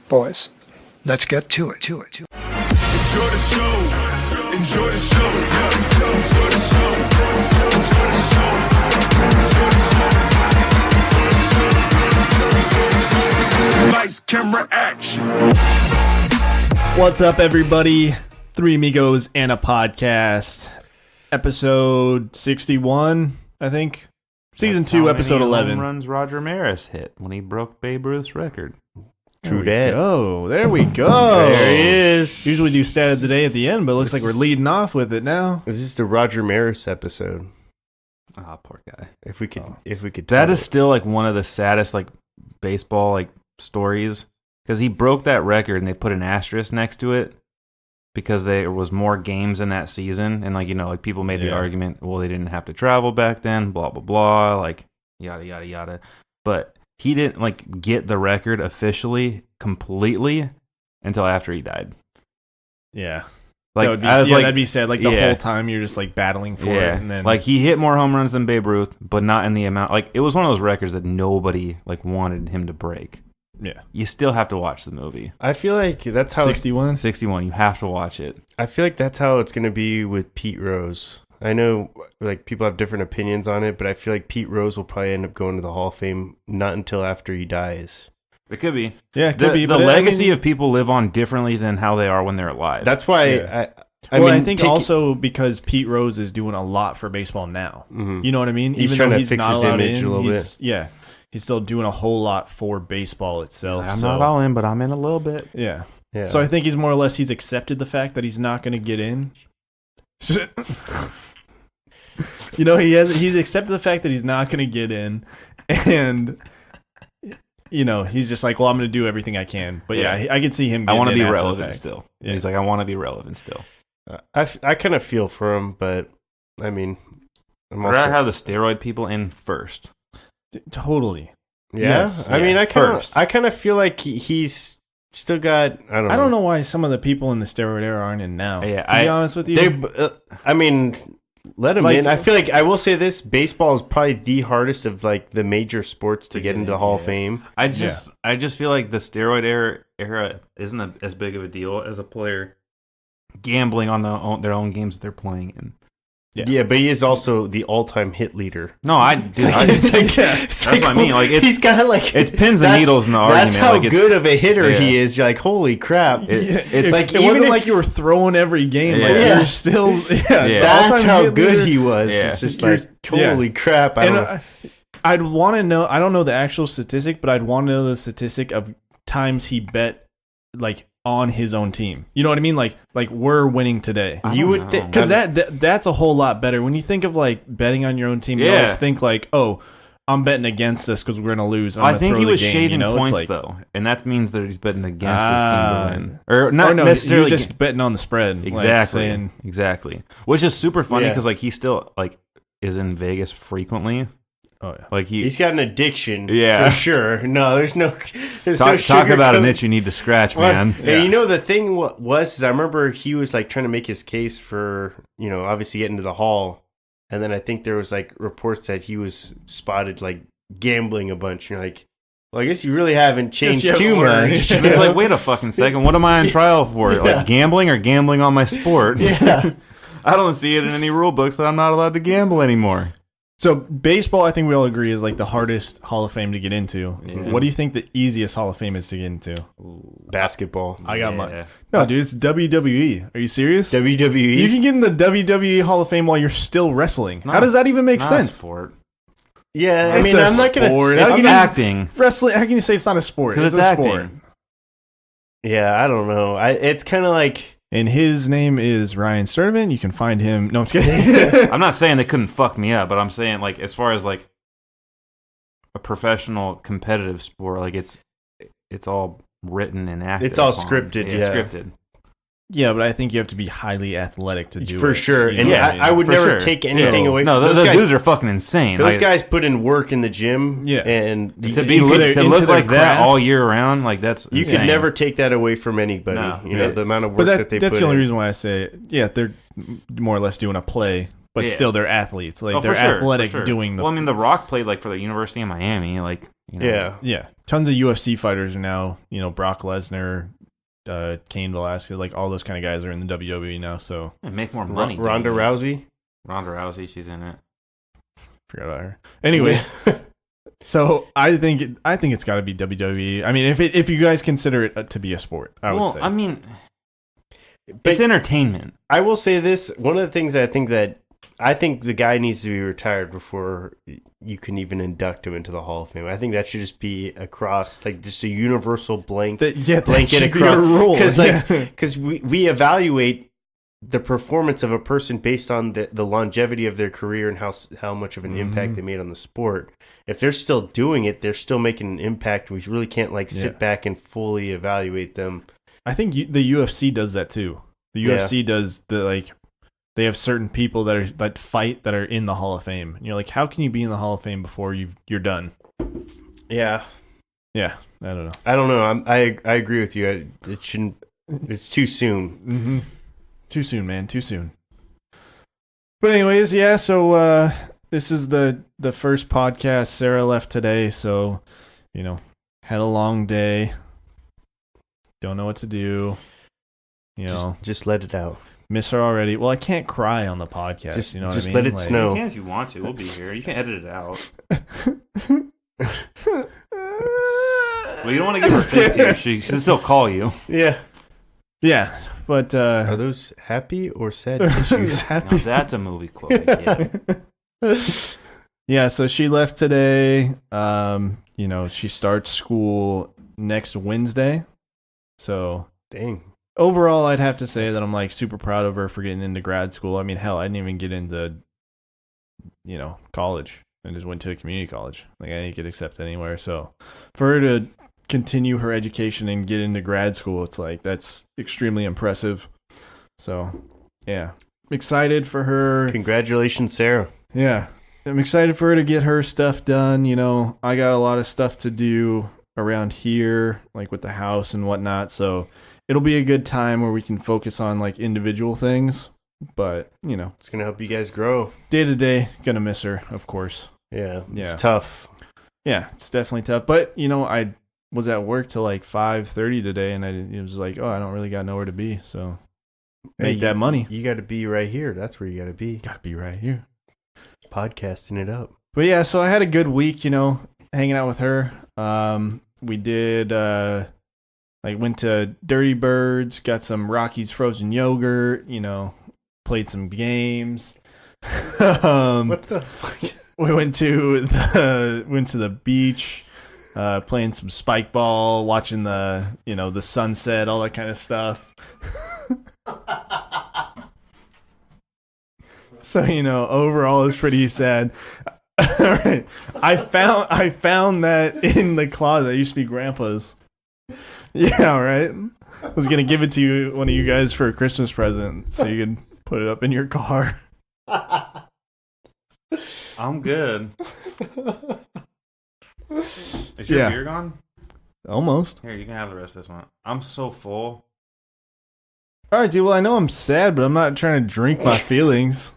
Boys, let's get to it. Enjoy the show. Enjoy the show. Enjoy the show. Enjoy the show. Lights, camera, action. What's up, everybody? Three Amigos and a Podcast. Episode 61, I think. Season 2, episode 11. Home runs Roger Maris hit when he broke Babe Ruth's record. True that. Oh, there we go. There he is. Usually do stat of the day at the end, but it looks like we're leading off with it now. This is the Roger Maris episode. Ah, poor guy. If we could. That is still like one of the saddest like baseball like stories because he broke that record and they put an asterisk next to it because there was more games in that season and like people made the argument, well, they didn't have to travel back then, blah blah blah, like yada yada yada, but he didn't like get the record officially completely until after he died. Yeah. Like that'd be sad. Like the whole time you're just like battling for it, and then like he hit more home runs than Babe Ruth, but not in the amount. Like it was one of those records that nobody like wanted him to break. Yeah, you still have to watch the movie. I feel like that's how 61. You have to watch it. I feel like that's how it's going to be with Pete Rose. I know like people have different opinions on it, but I feel like Pete Rose will probably end up going to the Hall of Fame not until after he dies. It could be. Yeah, it could be. The legacy of people live on differently than how they are when they're alive. That's why I think also because Pete Rose is doing a lot for baseball now. Mm-hmm. You know what I mean? He's Even trying though to fix his image a little bit. Yeah, he's still doing a whole lot for baseball itself. I'm not all in, but I'm in a little bit. Yeah. So I think he's more or less he's accepted the fact that he's not going to get in. He's accepted the fact that he's not going to get in, and he's just like, well, I'm going to do everything I can. But I can see him. I want to be after relevant still. Yeah. He's like, I want to be relevant still. I kind of feel for him, but I mean, I'm also have the steroid people in first. Totally. Yeah. Yes. I mean, I kind of feel like he's still got. I don't know why some of the people in the steroid era aren't in now. Yeah, to be honest with you, I mean, let him in. I feel like I will say this: baseball is probably the hardest of like the major sports to get into the Hall of Fame. I just feel like the steroid era isn't as big of a deal as a player gambling on their own games that they're playing in. Yeah, but he is also the all-time hit leader. No, that's what I mean. Like he's got like it's pins and needles in the argument. That's how like good of a hitter he is. You're like, holy crap! It's like it wasn't like you were throwing every game. Like you're still. That's how good he was. Yeah. It's just like holy crap! I'd want to know. I don't know the actual statistic, but I'd want to know the statistic of times he bet like on his own team. You know what I mean? Like we're winning today. You would think because that's a whole lot better when you think of like betting on your own team. You always think like, oh, I'm betting against this because we're gonna lose. I think he was shaving points though, and that means that he's betting against his team to win, or not necessarily just betting on the spread. Exactly, exactly. Which is super funny because like he still like is in Vegas frequently. Oh yeah, like he's got an addiction. Yeah, for sure. No, there's no. Talk about an itch you need to scratch, man. And the thing was I remember he was like trying to make his case for obviously getting to the Hall, and then I think there was like reports that he was spotted like gambling a bunch. You're like, well, I guess you really haven't changed too much. It's like, wait a fucking second, what am I on trial for? Like gambling or gambling on my sport? Yeah, I don't see it in any rule books that I'm not allowed to gamble anymore. So baseball, I think we all agree, is like the hardest Hall of Fame to get into. Yeah. What do you think the easiest Hall of Fame is to get into? Basketball. I got mine. No, dude, it's WWE. Are you serious? WWE? You can get in the WWE Hall of Fame while you're still wrestling. How does that even make sense? Sport. Yeah, I mean, I'm not going to... It's acting. Wrestling, how can you say it's not a sport? It's a acting. Sport. Yeah, I don't know. It's kind of like... And his name is Ryan Servant. You can find him. No, I'm just kidding. I'm not saying they couldn't fuck me up, but I'm saying like as far as like a professional competitive sport, like it's all written and acted. It's all scripted. Yeah, scripted. Yeah, but I think you have to be highly athletic to do it. For sure. And I would never take anything away from those guys. Dudes are fucking insane. Those guys put in work in the gym. Yeah. And to look like that all year round, like that's you insane. could never take that away from anybody. No. The amount of work that they put in. That's the only reason why I say, they're more or less doing a play but Yeah. still they're athletes. Like Oh, they're for sure, athletic for sure. doing the. Well, I mean, The Rock played like for the University of Miami. Like, you know. Yeah. Yeah, tons of UFC fighters are now. Brock Lesnar, Cain Velasquez, like all those kind of guys are in the WWE now. So And make more money. Ronda dude. Rousey. Ronda Rousey, she's in it. forgot about her. Anyways, so I think it's got to be WWE. I mean, if you guys consider it to be a sport, I would say. I mean, But it's entertainment. I will say this: one of the things I think the guy needs to be retired before you can even induct him into the Hall of Fame. I think that should just be across, like, just a universal blanket should be across a rule. because we evaluate the performance of a person based on the longevity of their career and how much of an impact they made on the sport. If they're still doing it, they're still making an impact. We really can't sit back and fully evaluate them. I think the UFC does that too. The UFC does they have certain people that fight that are in the Hall of Fame. And you're like, how can you be in the Hall of Fame before you're done? Yeah, Yeah, I don't know. I don't know. I agree with you. It shouldn't. It's too soon. Mm-hmm. Too soon, man. Too soon. But anyways, yeah. So this is the first podcast. Sarah left today, so had a long day. Don't know what to do. Just let it out. Miss her already. Well, I can't cry on the podcast. Just- you know what just I mean? let it snow. You can if you want to. We'll be here. You can edit it out. Well, you don't want to give her 50. She can still call you. Yeah. Yeah, but Are those happy or sad tissues? Now, that's a movie quote. Yeah. Yeah, so she left today. She starts school next Wednesday. So Dang. overall, I'd have to say that I'm like super proud of her for getting into grad school. I mean, hell, I didn't even get into, college. I just went to a community college. Like, I didn't get accepted anywhere. So for her to continue her education and get into grad school, it's like, that's extremely impressive. So, yeah. I'm excited for her. Congratulations, Sarah. Yeah. I'm excited for her to get her stuff done. I got a lot of stuff to do around here, like with the house and whatnot. So it'll be a good time where we can focus on like individual things. But, It's going to help you guys grow. day to day, gonna miss her, of course. Yeah. Yeah. It's tough. Yeah, it's definitely tough. But, I was at work till like 5:30 today, and it was like, I don't really got nowhere to be. So make that money. You got to be right here. That's where you got to be. Gotta be right here. Podcasting it up. But yeah, so I had a good week, hanging out with her. We did, went to Dirty Birds, got some Rocky's frozen yogurt, played some games. What the fuck? We went to the beach, playing some spike ball, watching the sunset, all that kind of stuff. So, overall it was pretty sad. All right. I found that in the closet. It used to be Grandpa's. Yeah, right. I was gonna give it to you, one of you guys, for a Christmas present, so you can put it up in your car. I'm good. Is your Yeah. beer gone? Almost. Here, you can have the rest of this one. I'm so full. All right, dude. Well, I know I'm sad, but I'm not trying to drink my feelings.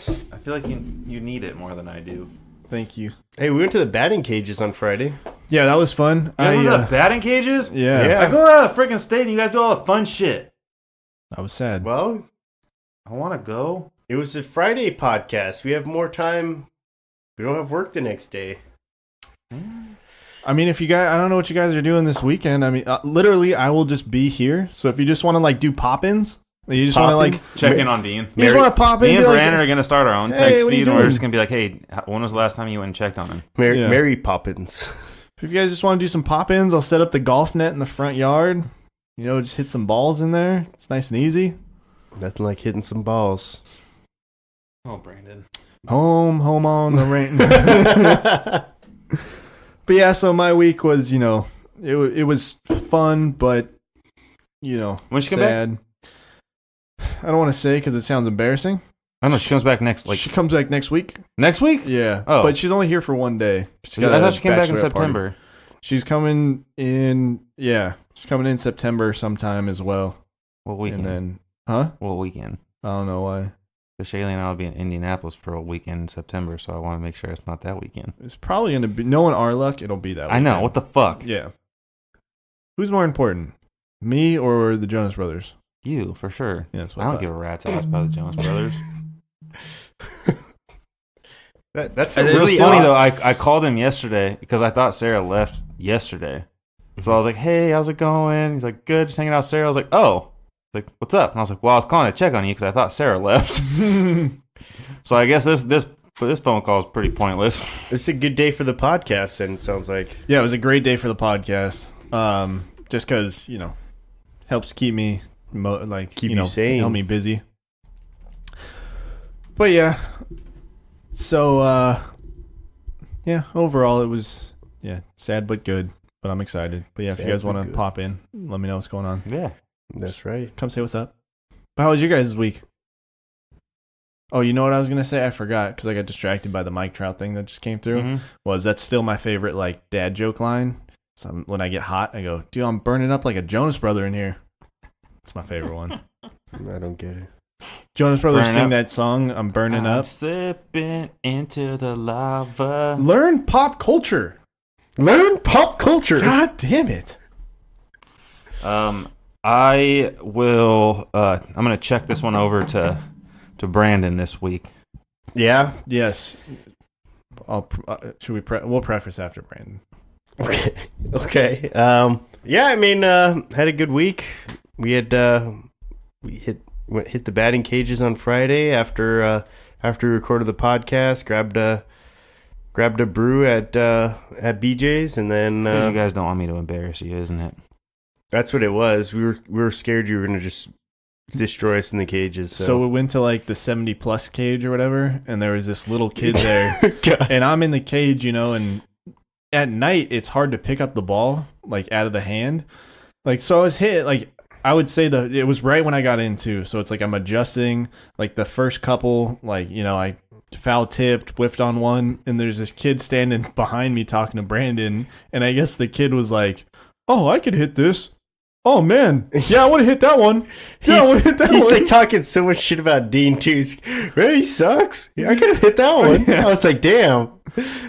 I feel like you need it more than I do. Thank you. Hey, we went to the batting cages on Friday. Yeah, that was fun. You guys go to the batting cages? Yeah, Yeah. I go out of the freaking state and you guys do all the fun shit. I was sad. Well, I want to go. it was a Friday podcast. We have more time. We don't have work the next day. I mean, if you guys, I don't know what you guys are doing this weekend. I mean, literally, I will just be here. So if you just want to do pop-ins, you just want to Pop-in? like Check in on Dean. you just want to pop in. Me and and be Brandon like, are going to start our own Hey, text what are you feed, and we're doing? just going to be like, hey, when was the last time you went and checked on him? Yeah. Mary Poppins. If you guys just want to do some pop-ins, I'll set up the golf net in the front yard. Just hit some balls in there. It's nice and easy. Nothing like hitting some balls. Oh, Brandon. Home on the range. But yeah, so my week was, it was fun, but When she come back? sad. I don't want to say because it sounds embarrassing. I know she comes back next She comes back next week. next week. Yeah. Oh. But she's only here for one day. She's I got thought a she came back in bachelorette party. September. She's coming in. Yeah, she's coming in September sometime as well. What weekend? And then, huh? What weekend? I don't know why. Because Shaylee and I will be in Indianapolis for a weekend in September, so I want to make sure it's not that weekend. It's probably going to be, knowing our luck, it'll be that I know. weekend. What the fuck? Yeah. Who's more important, me or the Jonas Brothers? You, for sure. Yeah, that's what I don't thought. give a rat's ass about the Jonas Brothers. That's It was really funny, odd. though. I called him yesterday because I thought Sarah left yesterday. So I was like, hey, how's it going? He's like, good, just hanging out with Sarah. I was like, oh. Like, what's up? And I was like, well, I was calling to check on you because I thought Sarah left. So I guess this phone call is pretty pointless. It's a good day for the podcast, and it sounds like. Yeah, it was a great day for the podcast. Just because, helps keep me, Keep you sane. help me busy. But yeah. So, overall it was, sad but good. But I'm excited. But yeah, if you Sad guys but want to good. pop in, let me know what's going on. Yeah. That's right. Come say what's up. But how was your guys' week? Oh, you know what I was gonna say? I forgot because I got distracted by the Mike Trout thing that just came through. Mhm. That's still my favorite dad joke line. So when I get hot, I go, "Dude, I'm burning up like a Jonas Brother in here." It's my favorite one. I don't get it. Jonas Brothers Burning sing up. that song, "I'm burning up." Slipping into the lava. Learn pop culture. Learn pop culture. God damn it! I will. I'm gonna check this one over to Brandon this week. Yeah. Yes. Should we? We'll preface after Brandon. Okay. Yeah. I mean, had a good week. We had we hit the batting cages on Friday after we recorded the podcast. Grabbed a brew at BJ's, and then Because you guys don't want me to embarrass you, isn't it? that's what it was. We were scared you were gonna just destroy us in the cages. So we went to the 70+ cage or whatever, and there was this little kid there, God. and I'm in the cage, and at night it's hard to pick up the ball out of the hand. So I was hit. I would say it was right when I got in too. So it's I'm adjusting. The first couple, I foul tipped, whiffed on one, and there's this kid standing behind me talking to Brandon, and I guess the kid was like, "Oh, I could hit this. Oh man, yeah, I would have hit that one. Yeah, I would have hit that He's one." talking so much shit about Dean too. He's, man, he sucks. Yeah, I could have hit that one. Yeah. I was like, damn.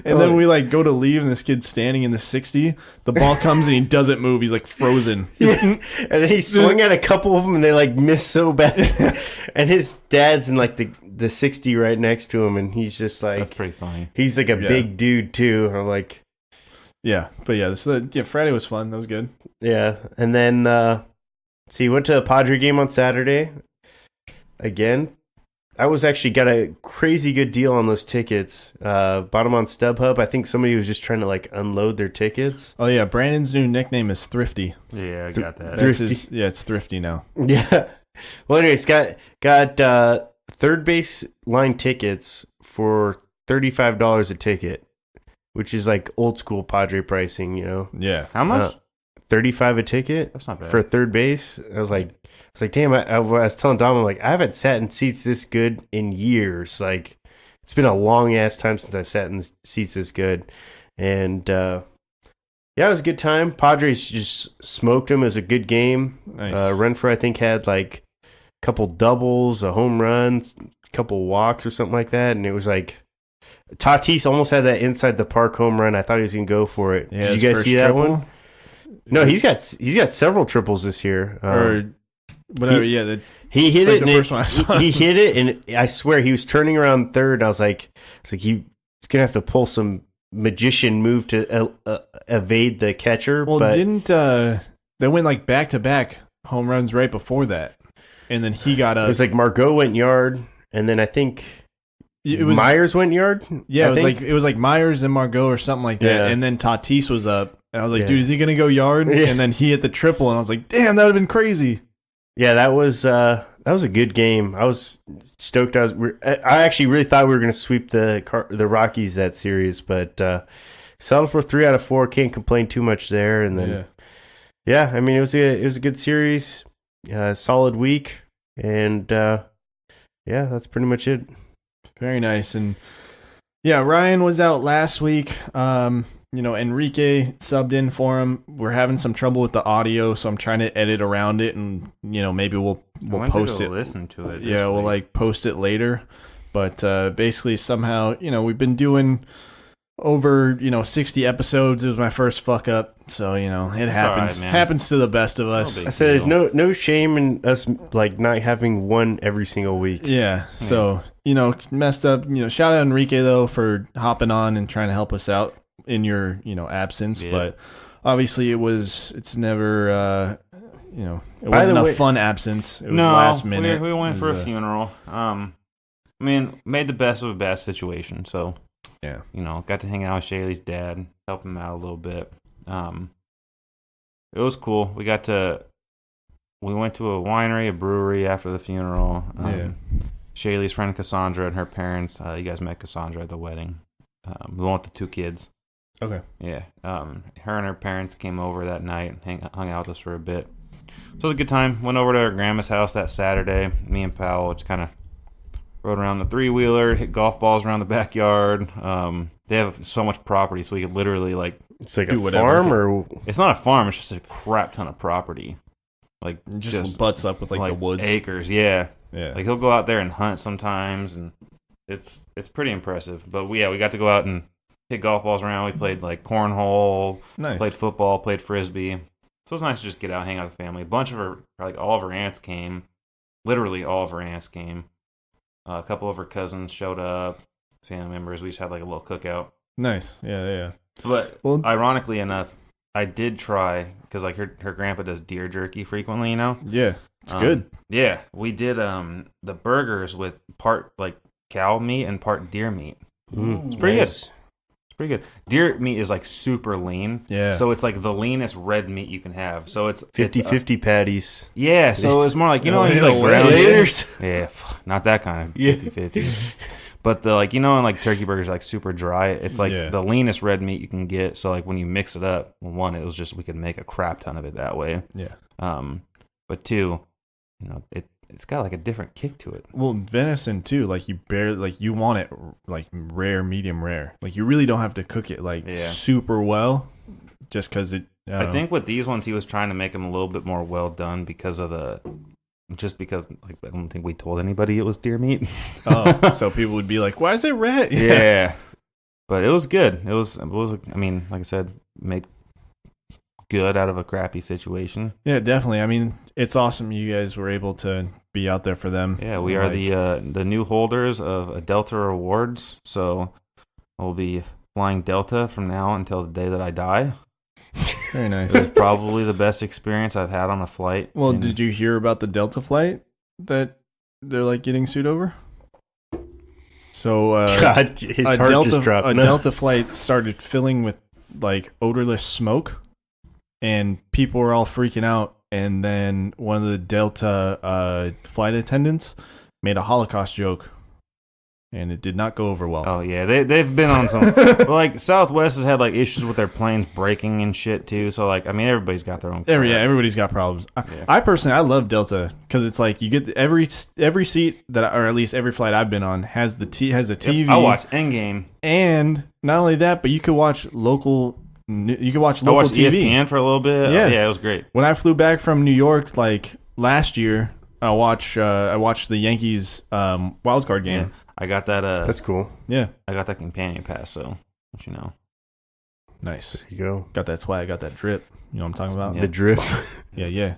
And then we go to leave, and this kid's standing in the 60. The ball comes and he doesn't move. He's frozen. Yeah. And then he swung at a couple of them, and they miss so bad. And his dad's in the 60 right next to him, and he's just That's pretty funny. he's a big dude too. I'm like, Yeah, but yeah, so Friday was fun. That was good. yeah. And then so he went to a Padre game on Saturday. Again, I was actually got a crazy good deal on those tickets. Bought them on StubHub. I think somebody was just trying to unload their tickets. Oh yeah, Brandon's new nickname is Thrifty. Yeah, I got that. That's Thrifty. it's Thrifty now. Yeah. Well, anyways, got third base line tickets for $35 a ticket, which is old school Padre pricing, Yeah. How much? 35 a ticket That's not bad. for third base. I was like, damn. I was telling Dom, I'm like, I haven't sat in seats this good in years. It's been a long ass time since I've sat in seats this good, and yeah, it was a good time. Padres just smoked them. It was a good game. Nice. Renfroe, I think, had a couple doubles, a home run, a couple walks or something like that, and it was Tatis almost had that inside the park home run. I thought he was gonna go for it. Yeah, Did his you guys first see that triple? one? No, he's got several triples this year. Or whatever. Yeah, He hit like it. the And first one I saw. he hit it, and I swear he was turning around third. And I was like, he's gonna have to pull some magician move to evade the catcher. well, but didn't they went back to back home runs right before that, and then he got it was Margot went yard, and then I think it was Myers went yard. Yeah, I it was Myers and Margot or something like that, Yeah. and then Tatis was up, and I was like, Yeah. dude, is he gonna go yard? Yeah. And then he hit the triple, and I was like, damn, that would have been crazy. Yeah, that was a good game. I was stoked. I actually really thought we were going to sweep the Rockies that series, but settled for 3 out of 4. Can't complain too much there. And then yeah, I mean it was a good series, solid week, and yeah, that's pretty much it. Very nice. And yeah, Ryan was out last week. Enrique subbed in for him. We're having some trouble with the audio, so I'm trying to edit around it, and maybe we'll post it. Listen to it. Yeah, we'll like post it later. But basically, somehow, we've been doing over 60 episodes. It was my first fuck up, so it happens. All right, man. Happens to the best of us. big I said there's deal. no shame in us like not having one every single week. Yeah. So messed up. Shout out Enrique though for hopping on and trying to help us out in your absence. Yeah. But obviously it's never it By wasn't the a way- fun absence. It was last minute. We went It for was, a funeral. Made the best of a bad situation. So Yeah. got to hang out with Shaylee's dad, help him out a little bit. It was cool. We went to a winery, a brewery after the funeral. Shaylee's friend Cassandra and her parents. You guys met Cassandra at the wedding. The one with the 2 kids. Okay. Yeah. Her and her parents came over that night and hung out with us for a bit. So it was a good time. Went over to her grandma's house that Saturday. Me and Powell just kind of rode around the 3-wheeler, hit golf balls around the backyard. They have so much property, so we could literally It's like Do a whatever. farm or it's not a farm, it's just a crap ton of property. Like Just butts up with like the woods. acres, yeah. Yeah. Like he'll go out there and hunt sometimes, and it's pretty impressive. But we got to go out and hit golf balls around. We played like cornhole, Nice. played football, played frisbee. So it's nice to just get out, hang out with the family. A bunch of all of her aunts came. Literally all of her aunts came. A couple of her cousins showed up. Family members. We just had like a little cookout. Nice. Yeah. But Well- ironically enough, I did try because like her grandpa does deer jerky frequently. Yeah. It's good. Yeah, we did the burgers with part like cow meat and part deer meat. It's pretty good. It's pretty good. Deer meat is like super lean. Yeah. So it's like the leanest red meat you can have. So it's 50-50 patties. Yeah, so it's more like, you know, Oh, you yeah, like well, ground Slayers? Yeah, not that kind of 50-50. But the like, in like turkey burgers are like super dry. It's like Yeah. the leanest red meat you can get. So like when you mix it up, one, it was just we could make a crap ton of it that way. Yeah. But 2, it's got like a different kick to it. Well, venison too, like you want it like rare, medium rare. Like you really don't have to cook it like super well, just because it. I think with these ones, he was trying to make them a little bit more well done because like I don't think we told anybody it was deer meat. So people would be like, "Why is it red?" Yeah. But it was good. It was. I mean, like I said, make good out of a crappy situation. Yeah, definitely. I mean, it's awesome you guys were able to be out there for them. Yeah, we are the new holders of a Delta Rewards, so I'll be flying Delta from now until the day that I die. Very nice. It was probably the best experience I've had on a flight. Well, did you hear about the Delta flight that they're like getting sued over? So God, his a heart Delta, just dropped. a No. Delta flight started filling with like odorless smoke, and people were all freaking out. And then one of the Delta flight attendants made a Holocaust joke, and it did not go over well. Oh yeah, they've been on some. Well, like Southwest has had like issues with their planes breaking and shit too. So like, I mean, everybody's got their own. Everybody's got problems. I personally, I love Delta because it's like you get every seat that, or at least every flight I've been on has a TV. I watched Endgame. And not only that, but you could watch local. You could watch I local watched TV. ESPN for a little bit. Yeah. Yeah, it was great. When I flew back from New York, like last year, I watched the Yankees wild card game. Yeah. I got that. That's cool. Yeah, I got that companion pass. So, let you know. nice. There you go. Got that swag. Got that drip. You know what I'm talking about? The drip. Yeah.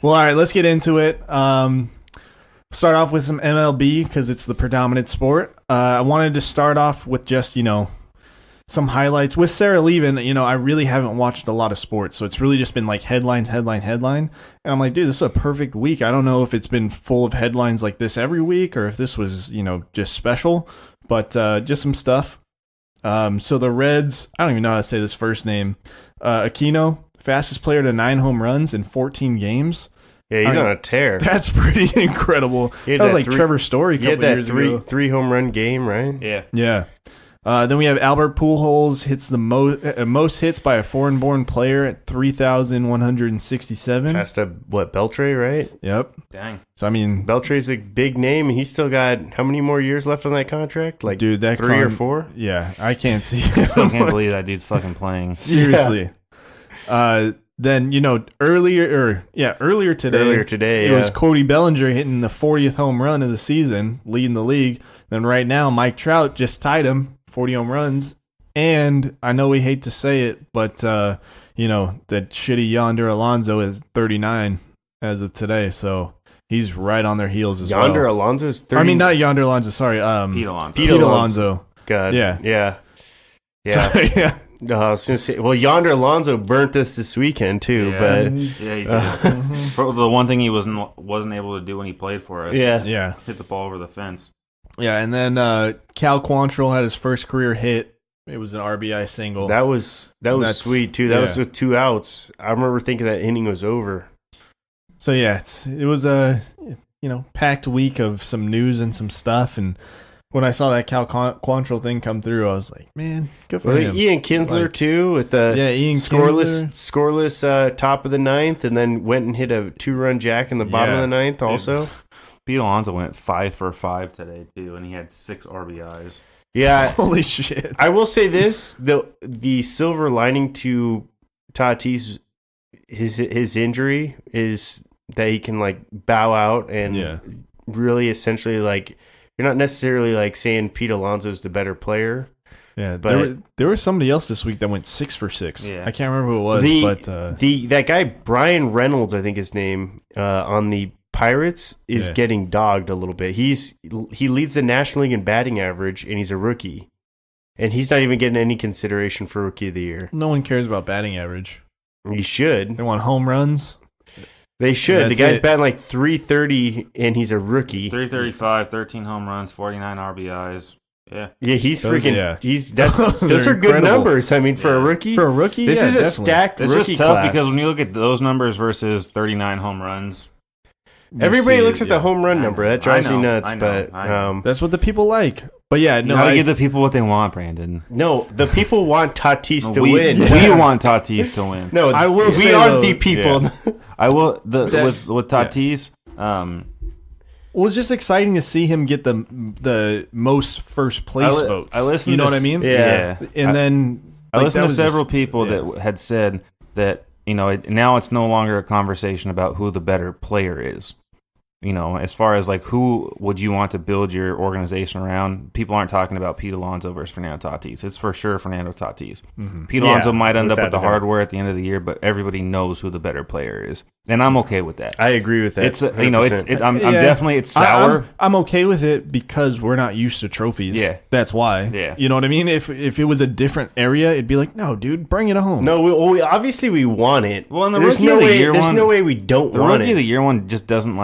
Well, all right, let's get into it. Start off with some MLB because it's the predominant sport. I wanted to start off with just some highlights with Sarah leaving. I really haven't watched a lot of sports, so it's really just been like headline. And I'm like, dude, this is a perfect week. I don't know if it's been full of headlines like this every week or if this was, just special, but just some stuff. So the Reds, I don't even know how to say this first name. Aquino, fastest player to 9 home runs in 14 games. Yeah, he's on a tear. That's pretty incredible. He had That was that like Trevor Story a He had couple that years ago. three home run game, right? Yeah. Yeah. Then we have Albert Pujols hits the most hits by a foreign-born player at 3,167. Passed up, Beltre, right? Yep. Dang. So, I mean, Beltre's a big name, and he's still got how many more years left on that contract? Like, dude, that 3 or 4? Yeah, I can't see Still can't believe that dude's fucking playing. Seriously. Then, earlier today, it was Cody Bellinger hitting the 40th home run of the season, leading the league. Then right now, Mike Trout just tied him, 40 home runs. And I know we hate to say it, but, that shitty Yonder Alonso is 39 as of today. So he's right on their heels as well. Yonder Alonso is 30. I mean, not Yonder Alonso, sorry. Pete Alonso. Pete Alonso. God. Yeah. Yeah. Sorry, yeah. No, I was going to say, well, Yonder Alonso burnt us this weekend, too. Yeah. But Yeah, he did. For the one thing he wasn't able to do when he played for us. yeah. Yeah. Hit the ball over the fence. Yeah, and then Cal Quantril had his first career hit. It was an RBI single. That was That's- sweet, too. That was yeah. with 2 outs. I remember thinking that inning was over. So yeah, it was a packed week of some news and some stuff. And when I saw that Cal Quantrill thing come through, I was like, man, good for Well, him. Ian Kinsler, Like- too, with the Ian scoreless top of the ninth, and then went and hit a 2-run jack in the bottom of the ninth also. Pete Alonso went 5 for 5 today too, and he had 6 RBIs. Yeah. Holy shit! I will say this: the silver lining to Tatis, his injury is that he can like bow out and really essentially like you're not necessarily like saying Pete Alonso's the better player. Yeah, but there was somebody else this week that went 6 for 6. Yeah. I can't remember who it was, but that guy Brian Reynolds, I think his name, on the Pirates is getting dogged a little bit. He leads the National League in batting average, and he's a rookie, and he's not even getting any consideration for Rookie of the Year. no one cares about batting average. He should. They want home runs. They should. The That's guy's it. batting like 330, and he's a rookie. 335, 13 home runs, 49 RBIs. Yeah. Yeah, he's Those- freaking. yeah. Those They're are good incredible. numbers. I mean, for a rookie, For a rookie, this yeah, is a definitely. stacked It's rookie just tough class. because when you look at those numbers versus 39 home runs, Everybody see looks it, at the home run I number. know, That drives I me know, nuts. I know, But I know. That's what the people like. But yeah, you no, gotta I, give the people what they want, Brandon. no, the people want Tatis to we, win. we want Tatis to win. No, I will We say, are though, the people. I will That- with Tatis. it was just exciting to see him get the most first place votes. I listened. You know to what I mean? Yeah. And then I like, listened that to was several just- people yeah. that had said that now it's no longer a conversation about who the better player is. As far as like who would you want to build your organization around, people aren't talking about Pete Alonso versus Fernando Tatis. It's for sure Fernando Tatis. Pete Yeah, Alonso might end up without with the a doubt. hardware at the end of the year, but everybody knows who the better player is, and I'm okay with that. I agree with that. It's I'm Yeah. definitely it's sour. I'm okay with it because we're not used to trophies. Yeah. That's why. Yeah. You know what I mean? If it was a different area, it'd be like, no, dude, bring it home. No, we obviously we want it. Well, and the there's Rookie no of the way. Year There's one- no way we don't The want Rookie it. of the Year one just doesn't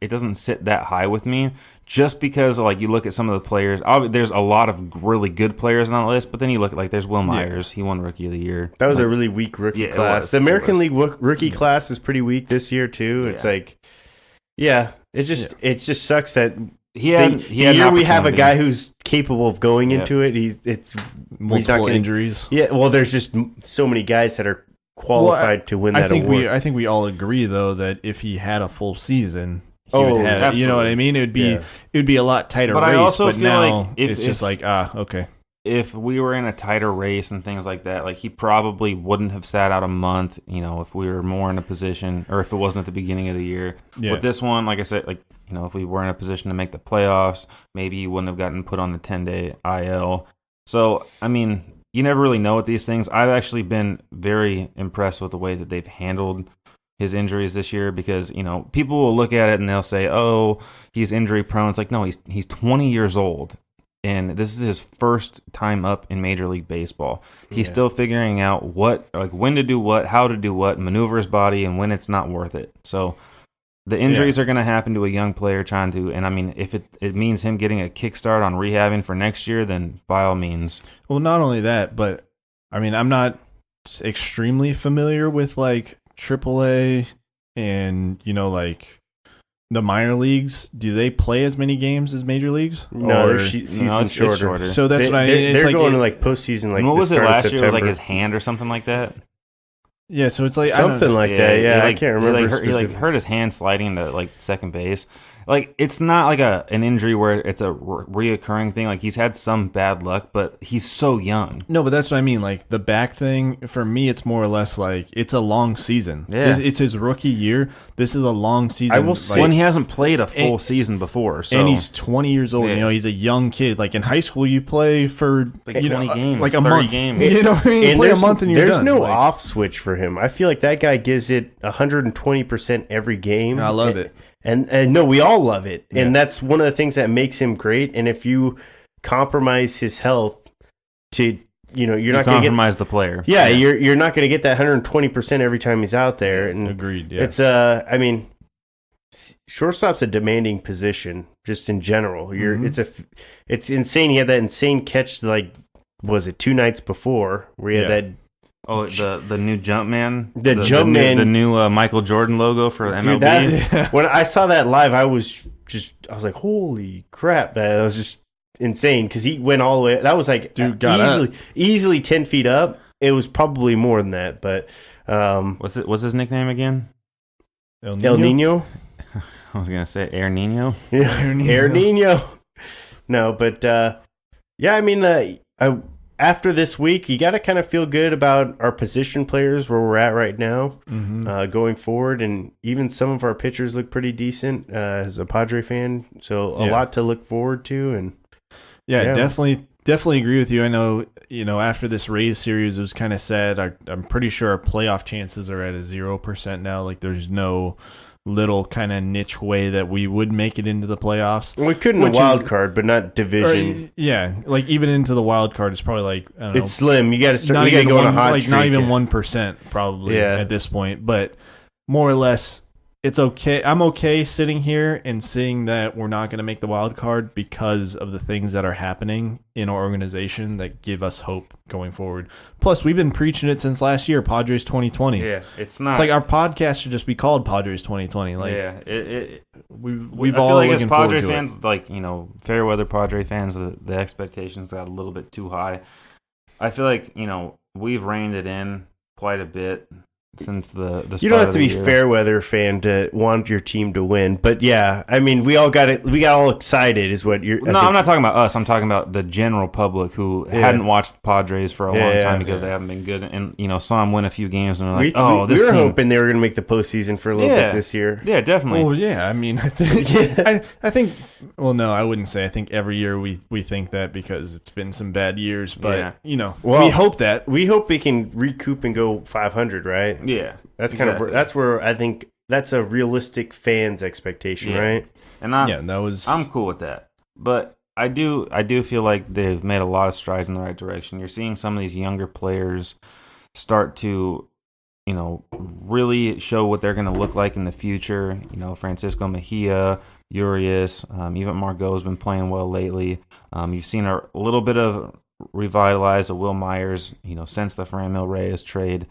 it doesn't sit that high with me, just because like you look at some of the players. There's a lot of really good players on that list, but then you look at there's Will Myers. He won Rookie of the Year. That was a really weak rookie Yeah, it class. was. The American It League rookie class is pretty weak this year too. It's Yeah. like, it just sucks that He had the an year we have a opportunity. guy who's capable of going Yeah. into it. He's Multiple gonna- injuries. Yeah, well, there's just so many guys that are qualified to win that I think award. I think we all agree though that if he had a full season, he Oh, would have. You know what I mean? It would be a lot tighter But race. I also but feel now like if- it's just like okay. If we were in a tighter race and things like that, like he probably wouldn't have sat out a month. If we were more in a position, or if it wasn't at the beginning of the year. Yeah. With this one, like I said, if we were in a position to make the playoffs, maybe he wouldn't have gotten put on the 10-day IL. So, I mean, you never really know with these things. I've actually been very impressed with the way that they've handled his injuries this year because, people will look at it and they'll say, oh, he's injury prone. It's like, no, he's 20 years old. And this is his first time up in Major League Baseball. He's still figuring out when to do what, how to do what, maneuver his body, and when it's not worth it. So the injuries are going to happen to a young player trying to, and I mean, if it means him getting a kickstart on rehabbing for next year, then by all means. Well, not only that, but I mean, I'm not extremely familiar with like AAA and the minor leagues, do they play as many games as major leagues? No, Or- their season's it's shorter. So that's what I mean. They're It's like going to like postseason, like And what the was it start of last year? It was like September. his hand or something like that. yeah. So it's like I don't Something know. like that. Yeah, I can't remember. He specific- hurt his hand sliding to like second base. Like it's not like an injury where it's a reoccurring thing. Like he's had some bad luck, but he's so young. No, but that's what I mean. Like the back thing for me, it's more or less like it's a long season. Yeah. It's his rookie year. This is a long season. I will like, say- When he hasn't played a full And- season before, so and he's 20 years old. Yeah. You know, he's a young kid. Like in high school, you play for Like you 20 know, games, like a 30 month. games. You know what I mean? You And play a month and you're there's done. no Like, off switch for him. I feel like that guy gives it 120% every game. I love it. And no, we all love it. And Yeah. that's one of the things that makes him great. And if you compromise his health to, you're you not going to get compromise the player. Yeah, you're not going to get that 120% every time he's out there. And Agreed. Yeah. it's I mean, shortstop's a demanding position just in general. It's insane. He had that insane catch like was it 2 nights before where he had Yeah. that. Oh, the new Jumpman, The Jumpman. the new Michael Jordan logo for MLB. Dude, that, when I saw that live, I was like, holy crap, that was just insane because he went all the way. That was like Dude, got easily 10 feet up. It was probably more than that, but What's his nickname again? El Nino. I was gonna say Air Nino. Yeah, Air Nino. No, but yeah, I mean, after this week, you got to kind of feel good about our position players where we're at right now, going forward, and even some of our pitchers look pretty decent as a Padre fan. So a lot to look forward to, and Yeah, definitely agree with you. I know, after this Rays series, it was kind of sad. I'm pretty sure our playoff chances are at a 0% now. Like, there's no little kind of niche way that we would make it into the playoffs. we couldn't a Which wild is- card, but not division. Yeah, like even into the wild card is probably like I don't know, It's slim. You got to start. not You got to even go on a one, hot like streak. not even 1% probably Yeah. at this point. But more or less, it's okay. I'm okay sitting here and seeing that we're not going to make the wild card because of the things that are happening in our organization that give us hope going forward. Plus, we've been preaching it since last year, Padres 2020. Yeah, it's not. It's like our podcast should just be called Padres 2020. Like yeah, we've I all feel like looking as Padre forward to fans, it. like fair weather Padre fans, the expectations got a little bit too high. I feel like we've reined it in quite a bit since the start You don't have of to the be year. fair weather fan to want your team to win, but yeah, I mean, we got all excited, is what you're. No, I'm not talking about us. I'm talking about the general public who hadn't watched Padres for a long Yeah, time because yeah. they haven't been good, and we saw them win a few games, and we're We, like, we this were team. hoping they were going to make the postseason for a little bit this year. Yeah, definitely. Well, yeah. I mean, I think I think. Well, no, I wouldn't say. I think every year we think that because it's been some bad years, but Yeah. Well, we hope that. We hope we can recoup and go 500, right? Yeah, That's kind exactly. of that's where I think that's a realistic fan's expectation, Yeah. right? And I'm cool with that. But I do feel like they've made a lot of strides in the right direction. You're seeing some of these younger players start to, really show what they're going to look like in the future. Francisco Mejia, Urias, even Margot's been playing well lately. You've seen a little bit of revitalize of Will Myers, since the Franmil Reyes trade.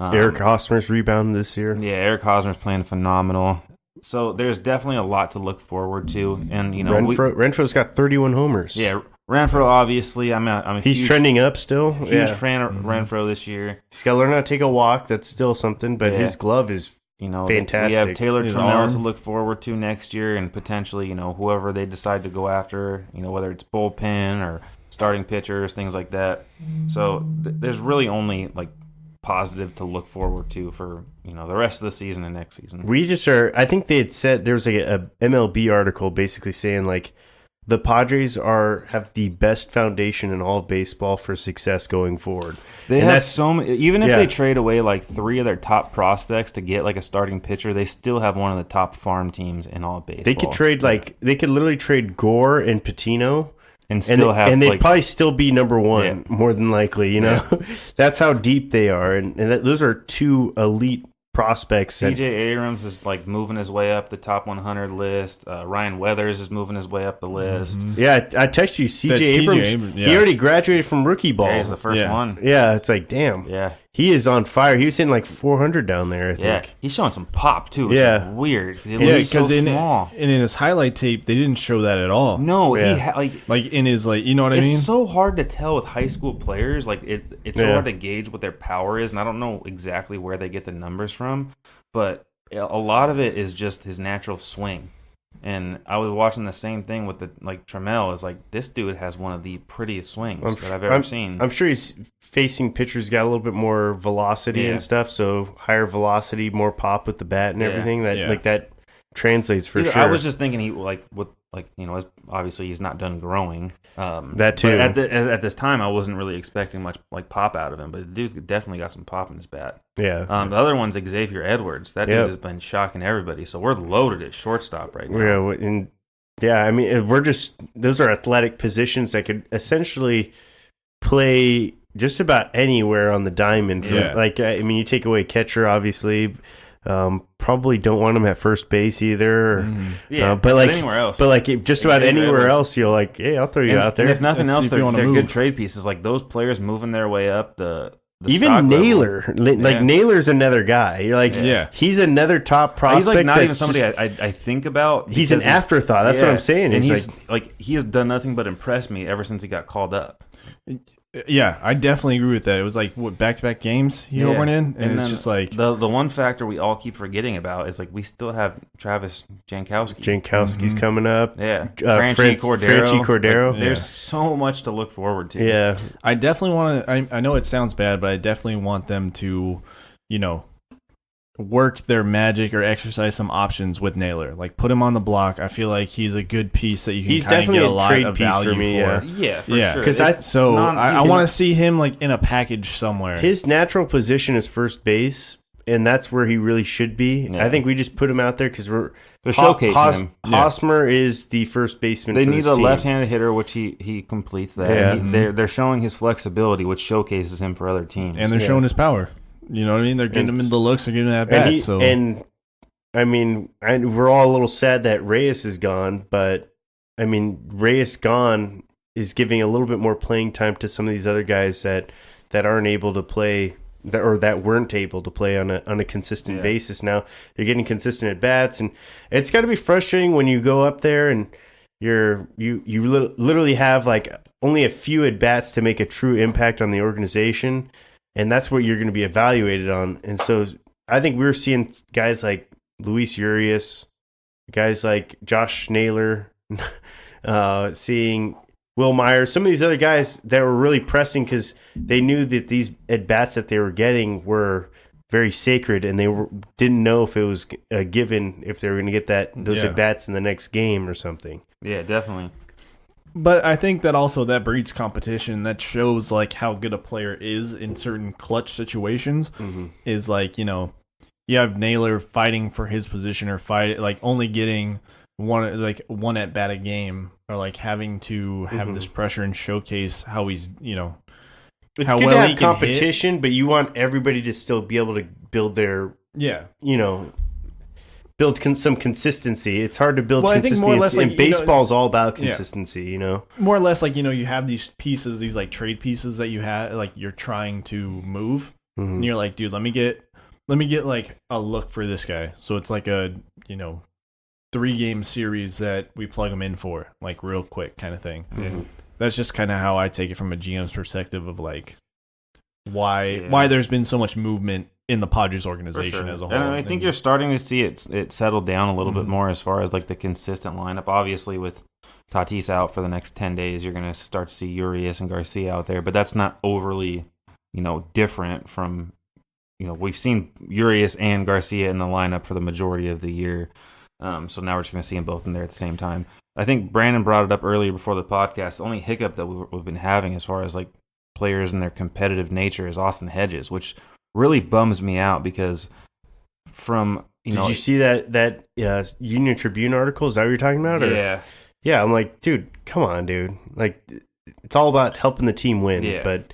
Eric Hosmer's rebounded this year. Yeah, Eric Hosmer's playing phenomenal. So there's definitely a lot to look forward to, and Renfro's got 31 homers. yeah, Renfro obviously. I'm a He's huge, trending up still. huge fan of Renfro this year. He's got to learn how to take a walk. That's still something, but Yeah. his glove is fantastic. We have Taylor His Trammell arm. to look forward to next year, and potentially, whoever they decide to go after, whether it's bullpen or starting pitchers, things like that. So there's really only like positive to look forward to for the rest of the season and next season. We just are. I think they had said there was like a MLB article basically saying like the Padres have the best foundation in all of baseball for success going forward. They And have that's- so many. Even if Yeah. they trade away like 3 of their top prospects to get like a starting pitcher, they still have one of the top farm teams in all of baseball. They could trade they could literally trade Gore and Patino. and still have and they'd like probably still be number one, Yeah. more than likely. That's how deep they are, and those are 2 elite prospects. CJ Abrams is like moving his way up the top 100 list. Ryan Weathers is moving his way up the list. Yeah, I text you, CJ That CJ Abrams. Abrams, He yeah. already graduated from rookie ball. Yeah, he's the first Yeah. one. Yeah, it's like damn. Yeah, he is on fire. He was hitting like 400 down there, I Yeah, think. he's showing some pop too. Which Yeah. is weird. It Yeah, looks so because small. in his highlight tape, they didn't show that at all. No, Yeah. Like in his you know what I it's mean? so hard to tell with high school players. Like it's so Yeah. hard to gauge what their power is, and I don't know exactly where they get the numbers from, but a lot of it is just his natural swing. And I was watching the same thing with Trammell. Is like, this dude has one of the prettiest swings that I've ever seen. I'm sure he's facing pitchers got a little bit more velocity Yeah. and stuff, so higher velocity, more pop with the bat and Yeah. everything. That Yeah. like that translates for Either- sure. I was just thinking he obviously he's not done growing. That too. But at this time, I wasn't really expecting much like pop out of him. But the dude's definitely got some pop in his bat. yeah. The other one's Xavier Edwards. That Yep. dude has been shocking everybody. So we're loaded at shortstop right now. Yeah, and I mean, those are athletic positions that could essentially play just about anywhere on the diamond. Yeah. Like, I mean, you take away catcher, obviously. Probably don't want him at first base either. Yeah, but like anywhere else. But like just about Xavier anywhere Edwards. else, you're like, hey, I'll throw you out there. And if nothing Let's else, see if they're, you wanna they're move. good trade pieces. Like those players moving their way up the stock Even level. Naylor, like Yeah. Naylor's another guy. You're like, Yeah. he's another top prospect. He's like not even that's somebody just- I think about. He's an because afterthought. That's what I'm saying. And It's he's like he has done nothing but impress me ever since he got called up. Yeah, I definitely agree with that. It was like back-to-back games he Yeah. went in, and it's then just like the one factor we all keep forgetting about is like we still have Travis Jankowski. Jankowski's coming up. Yeah, Franchi Cordero. Like, there's so much to look forward to. Yeah, I definitely want to. I know it sounds bad, but I definitely want them to, work their magic or exercise some options with Naylor. Like put him on the block. I feel like he's a good piece that you can He's kind of definitely get a a lot trade of piece for value me, for. Yeah, for Yeah, sure. 'cause It's So I he's want to see him like in a package somewhere. his natural position is first base, and that's where he really should be. Yeah. I think we just put him out there because we're They're showcasing him. Hosmer is the first baseman. They for need this a team. left-handed hitter, which he completes that. Yeah. And they're showing his flexibility, which showcases him for other teams. and they're showing his power. You know what I mean? They're getting him into the looks. They're getting him at bat. And I mean, we're all a little sad that Reyes is gone, but I mean, Reyes gone is giving a little bit more playing time to some of these other guys that aren't able to play that weren't able to play on a consistent basis. Now you're getting consistent at bats, and it's got to be frustrating when you go up there and you literally have like only a few at bats to make a true impact on the organization, and that's what you're going to be evaluated on. And so I think we're seeing guys like Luis Urias, guys like Josh Naylor, seeing Will Myers, some of these other guys that were really pressing because they knew that these at-bats that they were getting were very sacred, and they didn't know if it was a given if they were going to get those at-bats in the next game or something. Yeah, definitely. But I think that also that breeds competition. That shows like how good a player is in certain clutch situations. Is like you have Naylor fighting for his position or only getting one at bat a game, or like having to have this pressure and showcase how he's It's how good well to he have can competition, but you want everybody to still be able to build their some consistency. It's hard to build Well, I think consistency, more or less, and like, baseball's all about consistency. more or less like you have these pieces, these like trade pieces that you have, like you're trying to move, and you're like, dude, let me get like a look for this guy. So it's like a 3-game series that we plug him in for, like real quick kind of thing. That's just kind of how I take it from a GM's perspective of like why there's been so much movement in the Padres organization as a whole. And I think you're starting to see it settle down a little bit more as far as like the consistent lineup. Obviously, with Tatis out for the next 10 days, you're going to start to see Urias and Garcia out there, but that's not overly, different from, we've seen Urias and Garcia in the lineup for the majority of the year. So now we're just going to see them both in there at the same time. I think Brandon brought it up earlier before the podcast. The only hiccup that we've been having as far as like players and their competitive nature is Austin Hedges, which really bums me out because from Did you see that Union Tribune article? Is that what you're talking about? Or? Yeah. I'm like, dude, come on, dude. Like, it's all about helping the team win. Yeah. But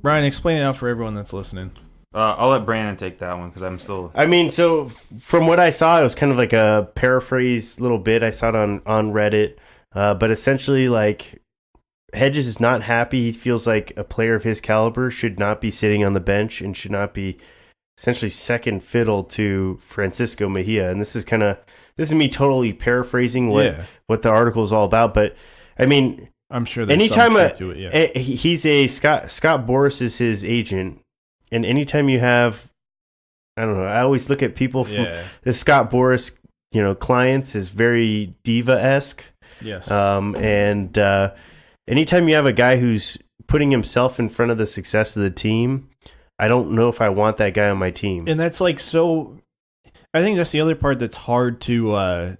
Ryan, explain it out for everyone that's listening. I'll let Brandon take that one because I'm still. I mean, so from what I saw, it was kind of like a paraphrase little bit. I saw it on Reddit, but essentially, like, Hedges is not happy. He feels like a player of his caliber should not be sitting on the bench and should not be essentially second fiddle to Francisco Mejia. And this is me totally paraphrasing what the article is all about. But I mean, I'm sure there's anytime some truth to it, he's a Scott Boras is his agent, and anytime you have, I don't know, I always look at people from the Scott Boras, clients is very diva-esque. Yes. And anytime you have a guy who's putting himself in front of the success of the team, I don't know if I want that guy on my team. And that's like so. I think that's the other part that's hard to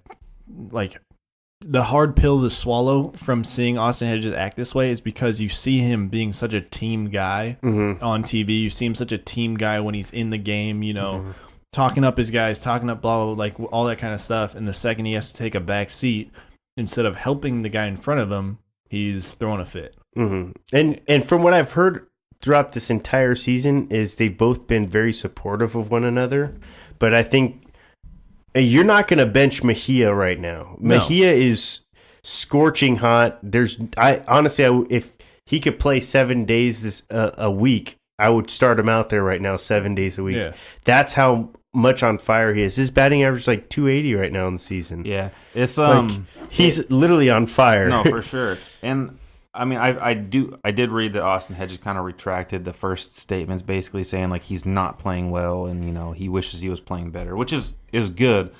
the hard pill to swallow from seeing Austin Hedges act this way is because you see him being such a team guy on TV. You see him such a team guy when he's in the game, talking up his guys, talking up blah, blah, blah, like all that kind of stuff. And the second he has to take a back seat, instead of helping the guy in front of him, he's throwing a fit. And from what I've heard throughout this entire season is they've both been very supportive of one another. But I think you're not going to bench Mejia right now. No. Mejia is scorching hot. Honestly, if he could play 7 days a week, I would start him out there right now 7 days a week. Yeah. That's how much on fire he is. His batting average is like 280 right now in the season. Yeah, it's he's literally on fire. No, for sure. And I mean, I did read that Austin Hedges kind of retracted the first statements, basically saying like he's not playing well, and he wishes he was playing better, which is good.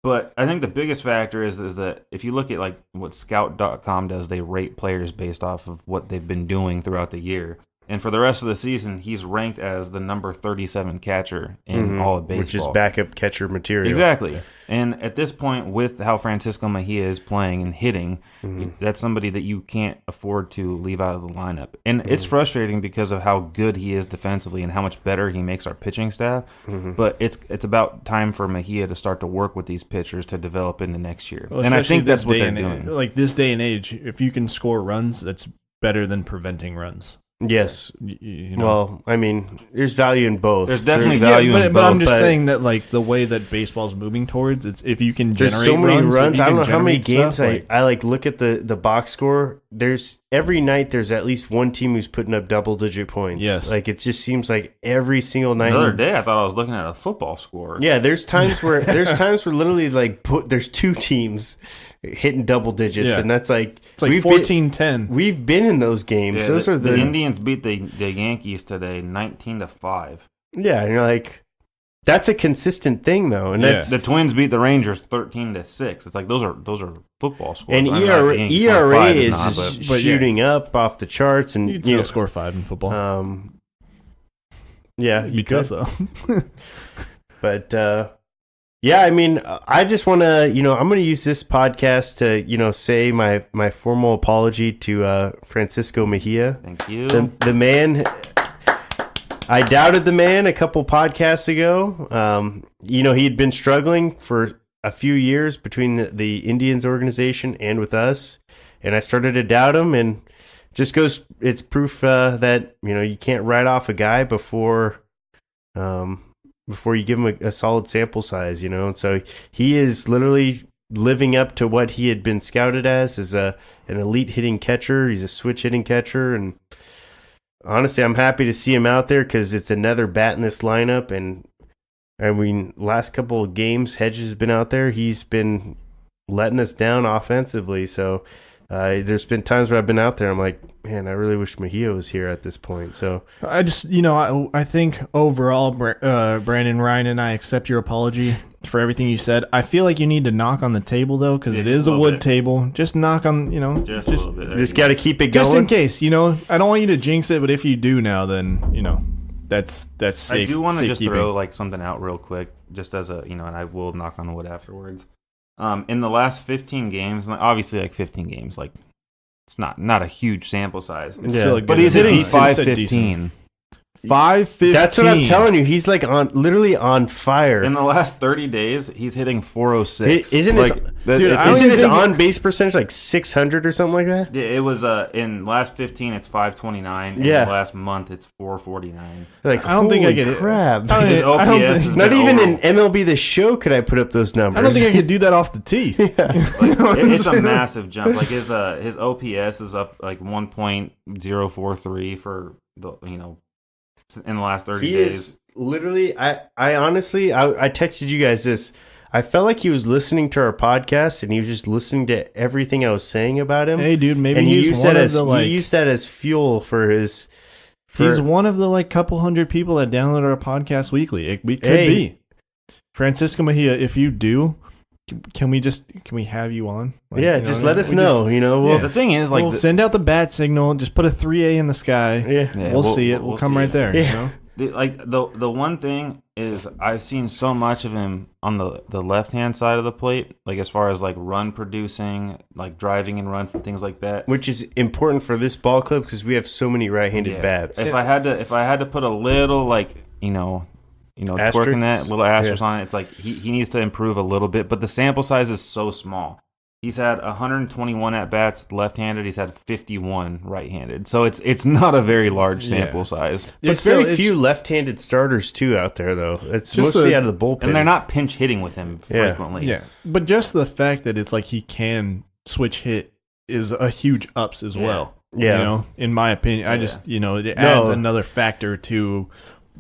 But I think the biggest factor is that if you look at like what Scout.com does, they rate players based off of what they've been doing throughout the year. And for the rest of the season, he's ranked as the number 37 catcher in all of baseball. Which is backup catcher material. Exactly. And at this point, with how Francisco Mejia is playing and hitting, that's somebody that you can't afford to leave out of the lineup. And it's frustrating because of how good he is defensively and how much better he makes our pitching staff. But it's about time for Mejia to start to work with these pitchers to develop into next year. Well, and I think that's what they're doing. doing. Like this day and age, if you can score runs, that's better than preventing runs. Yes. Well, I mean, there's value in both. There's definitely value in both. But I'm just saying that, like, the way that baseball's moving towards, it's if you can generate there's so many runs. I don't know how many games stuff, I look at the box score. There's every night there's at least one team who's putting up double-digit points. Yes. Like, it just seems like every single night. The other day, I thought I was looking at a football score. Yeah, there's times where literally, like, there's two teams hitting double digits, and that's like... It's like 14-10. We've been in those games. Yeah, those are the Indians beat the Yankees today 19-5. Yeah, and you're like, that's a consistent thing though, and that's the Twins beat the Rangers 13-6. It's like those are football scores. And ERA is just shooting up off the charts, and you can still score 5 in football. Yeah, it'd be tough though. But yeah, I mean, I just want to, I'm going to use this podcast to, say my formal apology to Francisco Mejia. Thank you. The man, I doubted the man a couple podcasts ago. He had been struggling for a few years between the Indians organization and with us, and I started to doubt him, and it's proof that, you can't write off a guy before you give him a solid sample size, And so he is literally living up to what he had been scouted as an elite hitting catcher. He's a switch hitting catcher. And honestly, I'm happy to see him out there because it's another bat in this lineup. And I mean, last couple of games, Hedges has been out there. He's been letting us down offensively. So there's been times where I've been out there. I'm like, man, I really wish Mejia was here at this point. So I just, I think overall, Brandon, Ryan, and I accept your apology for everything you said. I feel like you need to knock on the table though, because it is a wood table. Just knock on, just a little bit. Just got to keep it going. Just in case, I don't want you to jinx it, but if you do now, then that's safe. I do want to just keeping. throw like something out real quick, just as a and I will knock on the wood afterwards. In the last 15 games, obviously like 15 games, like it's not a huge sample size. But he's hitting 515. 515. That's what I'm telling you. He's like literally on fire. In the last 30 days, he's hitting 406. Isn't his on base percentage like 600 or something like that? Yeah, it was in last 15 it's 529. And Yeah. the last month it's 449. Like, I don't think I holy get it. crap. His I don't OPS think- is Not even in MLB The Show could I put up those numbers. I don't think I could do that off the tee. It's a massive jump. Like his OPS is up like 1.043 for the in the last 30 He days. is literally. I honestly, I texted you guys this. I felt like he was listening to our podcast and he was just listening to everything I was saying about him. Hey, dude, maybe and he's he used one that of as the like. he used that as fuel for his. He's one of the like couple hundred people that download our podcast weekly. We could Hey. be. Francisco Mejia, if you do, can we have you on? Like, Yeah, you know just what I let mean? us We know. yeah. The thing is, like, we'll send out the bat signal. Just put a 3A in the sky. Yeah. Yeah, we'll see it. We'll come see right it. there. Yeah. You know? the one thing is I've seen so much of him on the left hand side of the plate, like as far as like run producing, like driving and runs and things like that. Which is important for this ball club because we have so many right-handed Yeah. bats. If I had to put a little like twerking that Asterisks? little asterisk Yeah. on it, it's like he needs to improve a little bit. But the sample size is so small. He's had 121 at bats left-handed. He's had 51 right-handed. So it's not a very large sample size. There's still, very few left-handed starters too out there though. It's Just mostly out of the bullpen. And they're not pinch hitting with him Yeah. frequently. Yeah, but just the fact that it's like he can switch hit is a huge ups as well. Yeah. In my opinion, I just it adds another factor to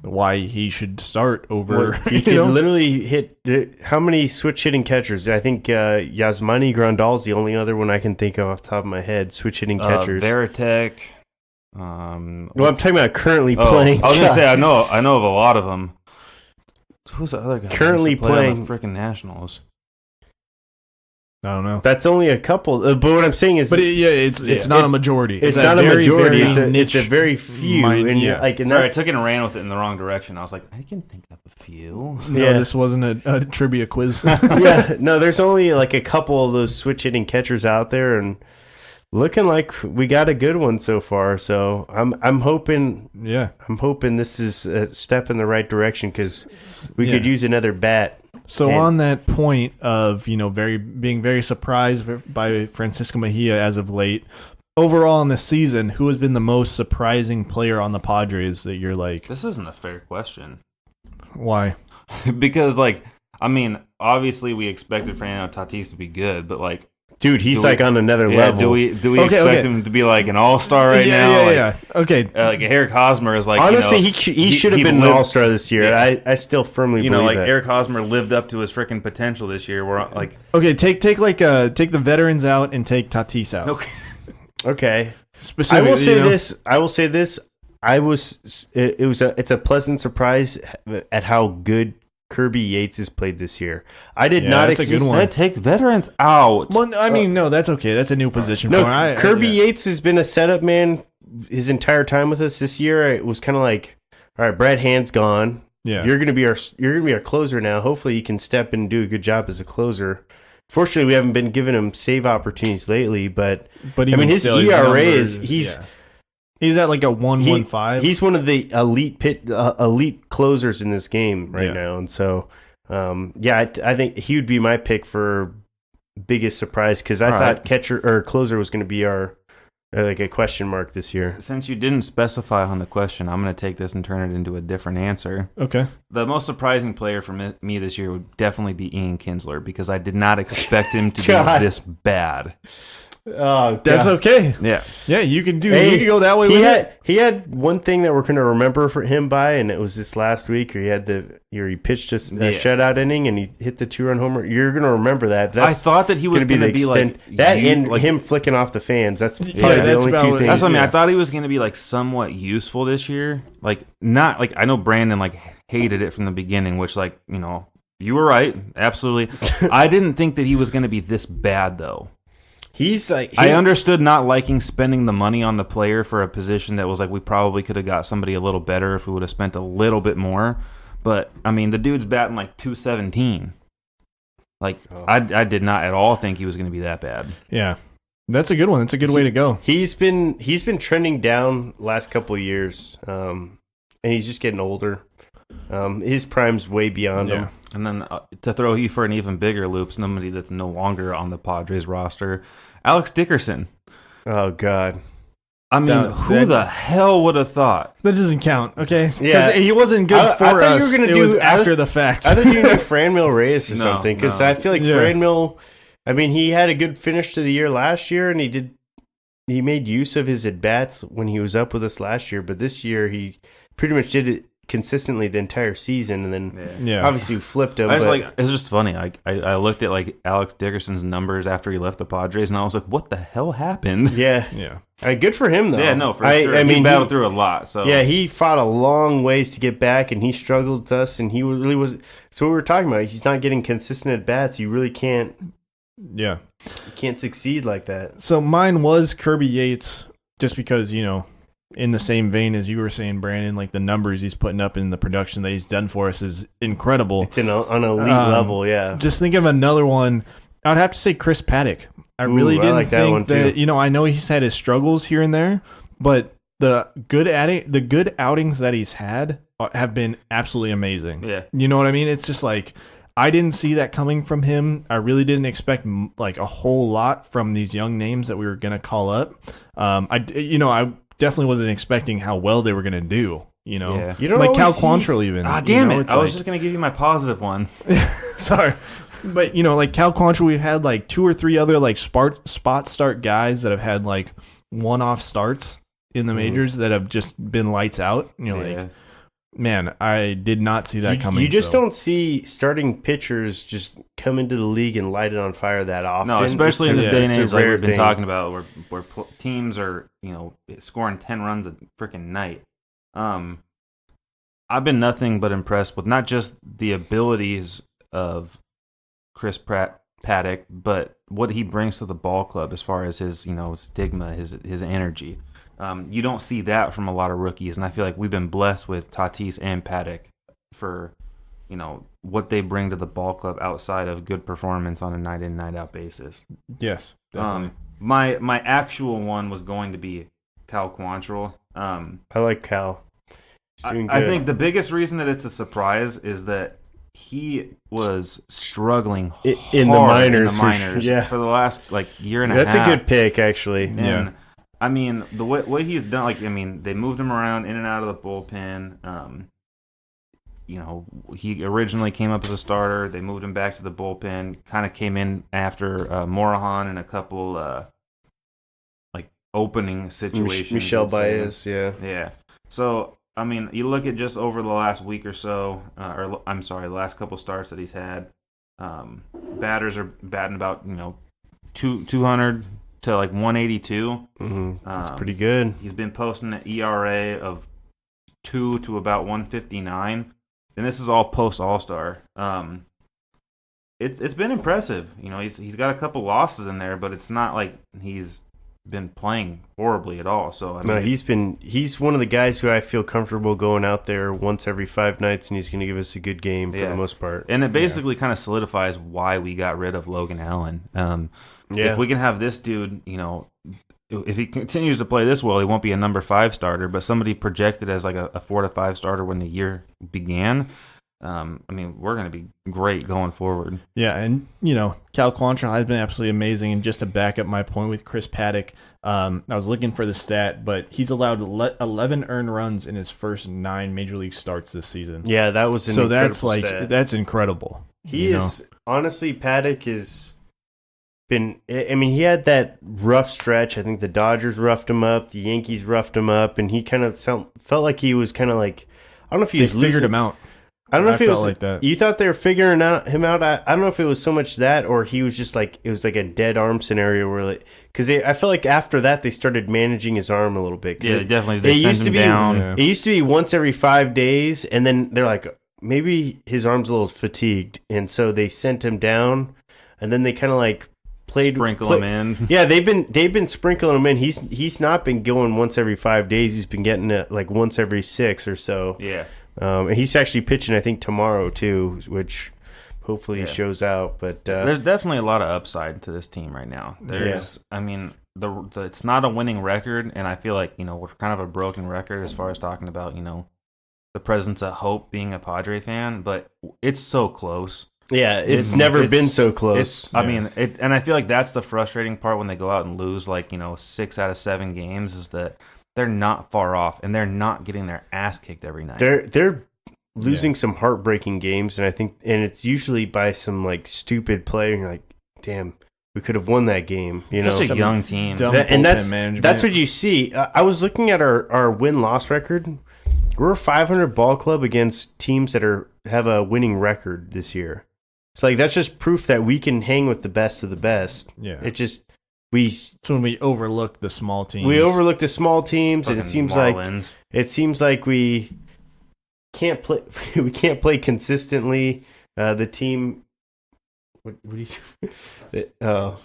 why he should start over. He can literally hit. How many switch hitting catchers? I think Yasmani Grandal's the only other one I can think of off the top of my head. Switch hitting catchers. Veritek. Well, I'm talking about currently playing. I was gonna say I know of a lot of them. Who's the other guy? Currently who used to play on playing- the freaking Nationals. I don't know. That's only a couple. But what I'm saying is, But it's not a majority. it's a not a very, majority. very It's a very few. And yeah. like, and Sorry, I that's, took it and ran with it in the wrong direction. I was like, I can think of a few. No, Yeah. this wasn't a trivia quiz. yeah, no, there's only like a couple of those switch hitting catchers out there, and looking like we got a good one so far. So I'm hoping Yeah. this is a step in the right direction because we Yeah. could use another bat. So And- on that point of being very surprised by Francisco Mejia as of late, overall in the season, who has been the most surprising player on the Padres that you're like, This isn't a fair question. why? Because, like, I mean, obviously we expected Fernando Tatis to be good, but, like, Dude, he's Do we- like on another yeah, level. do we Okay, expect okay. him to be, like, an all-star right now? Yeah, Like, yeah. Okay. Like, Eric Hosmer is, like, Honestly, you know, he should have been an lived- all-star this year. Yeah. I still firmly You believe know, like, that. Eric Hosmer lived up to his freaking potential this year. We're, like, Okay, take the veterans out and take Tatis out. okay. Okay. Specifically, I will say you know? this. It's a pleasant surprise at how good Kirby Yates has played this year. I did Yeah, not that's a good one. Said take veterans out. Well, I mean, no, that's okay. That's a new position for No, him. Kirby Yates has been a setup man his entire time with us this year. It was kind of like, all right, Brad Hand's gone. Yeah. You're gonna be our closer now. Hopefully, you can step in and do a good job as a closer. Fortunately, we haven't been giving him save opportunities lately, but I even mean, his still, ERA numbers, is he's at like a 1.15. He's one of the elite closers in this game right Yeah. now, and so I think he would be my pick for biggest surprise because I All thought right. catcher or closer was going to be our like a question mark this year. Since you didn't specify on the question, I'm going to take this and turn it into a different answer. Okay. The most surprising player for me this year would definitely be Ian Kinsler because I did not expect him to God. be this bad. Oh, That's okay. Yeah. Yeah, you can do. Hey, you can go that way he with had it. he had one thing that we're going to remember for him by, and it was this last week. Or he pitched a shutout inning and he hit the 2-run homer. You're going to remember that. I thought that he was going to be like that you- and like- him flicking off the fans. That's probably Yeah, the that's only about two what- things. That's what I mean. Yeah. I thought he was going to be like somewhat useful this year. Like not like I know Brandon like hated it from the beginning, which like you were right, absolutely. I didn't think that he was going to be this bad though. He's like I understood not liking spending the money on the player for a position that was like we probably could have got somebody a little better if we would have spent a little bit more. But I mean, the dude's batting like 217. Like I did not at all think he was going to be that bad. Yeah, that's a good one. That's a good way to go. He's been trending down last couple of years, and and he's just getting older. His prime's way beyond him. And then to throw you for an even bigger loop, somebody that's no longer on the Padres roster, Alex Dickerson. Oh God. I mean, who the hell would have thought? That doesn't count, okay? Yeah. He wasn't good I for thought us. you were gonna it do- was I after thought- the fact. I thought you knew Franmil Reyes or No, something, because no. I feel like Yeah. Franmil. I mean, he had a good finish to the year last year, and he made use of his at bats when he was up with us last year. But this year, he pretty much did it consistently the entire season, and then Yeah. obviously we flipped him. I was but like, it's just funny. I looked at like Alex Dickerson's numbers after he left the Padres, and I was like, what the hell happened? yeah, Yeah. good for him though. Yeah, no, for I sure. mean, he battled through a lot. So Yeah, he fought a long ways to get back, and he struggled with us, and he really was. So what we were talking about, he's not getting consistent at bats. You really can't Yeah. succeed like that. So mine was Kirby Yates, just because, in the same vein as you were saying, Brandon, like the numbers he's putting up in the production that he's done for us is incredible. It's on an elite level, yeah. Just think of another one. I'd have to say Chris Paddock. I really I didn't like that one, think that, too. I know he's had his struggles here and there, but the good outings that he's had have been absolutely amazing. Yeah. You know what I mean? It's just like, I didn't see that coming from him. I really didn't expect like a whole lot from these young names that we were going to call up. I definitely wasn't expecting how well they were going to do. Yeah. You don't Like Cal always see- Quantril even. Ah, damn it! It's I was like- just gonna give you my positive one. Sorry. But, like Cal Quantril, we've had like 2 or 3 other like spot start guys that have had like one-off starts in the majors that have just been lights out. Like, man, I did not see that coming. You just so. don't see starting pitchers just come into the league and light it on fire that often. No, especially in this It's day and it's a age, like rare we've been thing. talking about, where teams are, scoring 10 runs a freaking night. I've been nothing but impressed with not just the abilities of Chris Paddock, but what he brings to the ball club as far as his, stigma, his energy. You don't see that from a lot of rookies, and I feel like we've been blessed with Tatis and Paddock for, what they bring to the ball club outside of good performance on a night in, night out basis. Yes, definitely. My actual one was going to be Cal Quantril. I like Cal. He's doing I good. think the biggest reason that it's a surprise is that he was struggling In the hard minors, in for the sure, minors yeah. for the last year and a That's half. a good pick, actually. And, Yeah. I mean, the way he's done, they moved him around in and out of the bullpen. He originally came up as a starter. They moved him back to the bullpen. Kind of came in after Morahan and a couple opening situations. Michelle let's say. Baez, yeah. Yeah. So, I mean, you look at just over the last week or so, the last couple starts that he's had, batters are batting about, 200 to 182. That's pretty good. He's been posting an ERA of 2 to about 159, and this is all post All-Star. It's been impressive. He's got a couple losses in there, but it's not like he's been playing horribly at all. So I mean, he's one of the guys who I feel comfortable going out there once every 5 nights, and he's going to give us a good game for the most part. And it basically kind of solidifies why we got rid of Logan Allen. If we can have this dude, if he continues to play this well, he won't be a number 5 starter, but somebody projected as a 4 to 5 starter when the year began. I mean, we're going to be great going forward. Yeah, and Cal Quantril has been absolutely amazing. And just to back up my point with Chris Paddock, I was looking for the stat, but he's allowed 11 earned runs in his first 9 major league starts this season. Yeah, that was so that's stat. that's incredible. He is honestly, Paddock has been. I mean, he had that rough stretch. I think the Dodgers roughed him up, the Yankees roughed him up, and he kind of felt like he was kind of like, I don't know if he They was figured losing him out. I don't know if it felt was like that. You thought they were figuring him out. I don't know if it was so much that, or he was just like it was like a dead arm scenario where, because I feel like after that they started managing his arm a little bit. Yeah, definitely. It They used sent to him be down. Yeah. It used to be once every 5 days, and then they're like maybe his arm's a little fatigued, and so they sent him down, and then they kind of like Sprinkle him in. Yeah, they've been sprinkling him in. He's not been going once every 5 days. He's been getting it like once every 6 or so. Yeah. And he's actually pitching, I think, tomorrow too, which hopefully shows out. But there's definitely a lot of upside to this team right now. I mean, it's not a winning record, and I feel like we're kind of a broken record as far as talking about the presence of hope being a Padre fan, but it's so close. Yeah, it's never been so close. I mean, and I feel like that's the frustrating part when they go out and lose, like, 6 out of 7 games, is that they're not far off and they're not getting their ass kicked every night. They're losing some heartbreaking games, and it's usually by some like stupid play. And you're like, damn, we could have won that game. Such a young team, and that's what you see. I was looking at our win-loss record. We're a 500 ball club against teams that have a winning record this year. So like that's just proof that we can hang with the best of the best. Yeah. It's when we overlook the small teams. We overlook the small teams, and it seems Marlins. like we can't play. We can't play consistently. The team. What do you?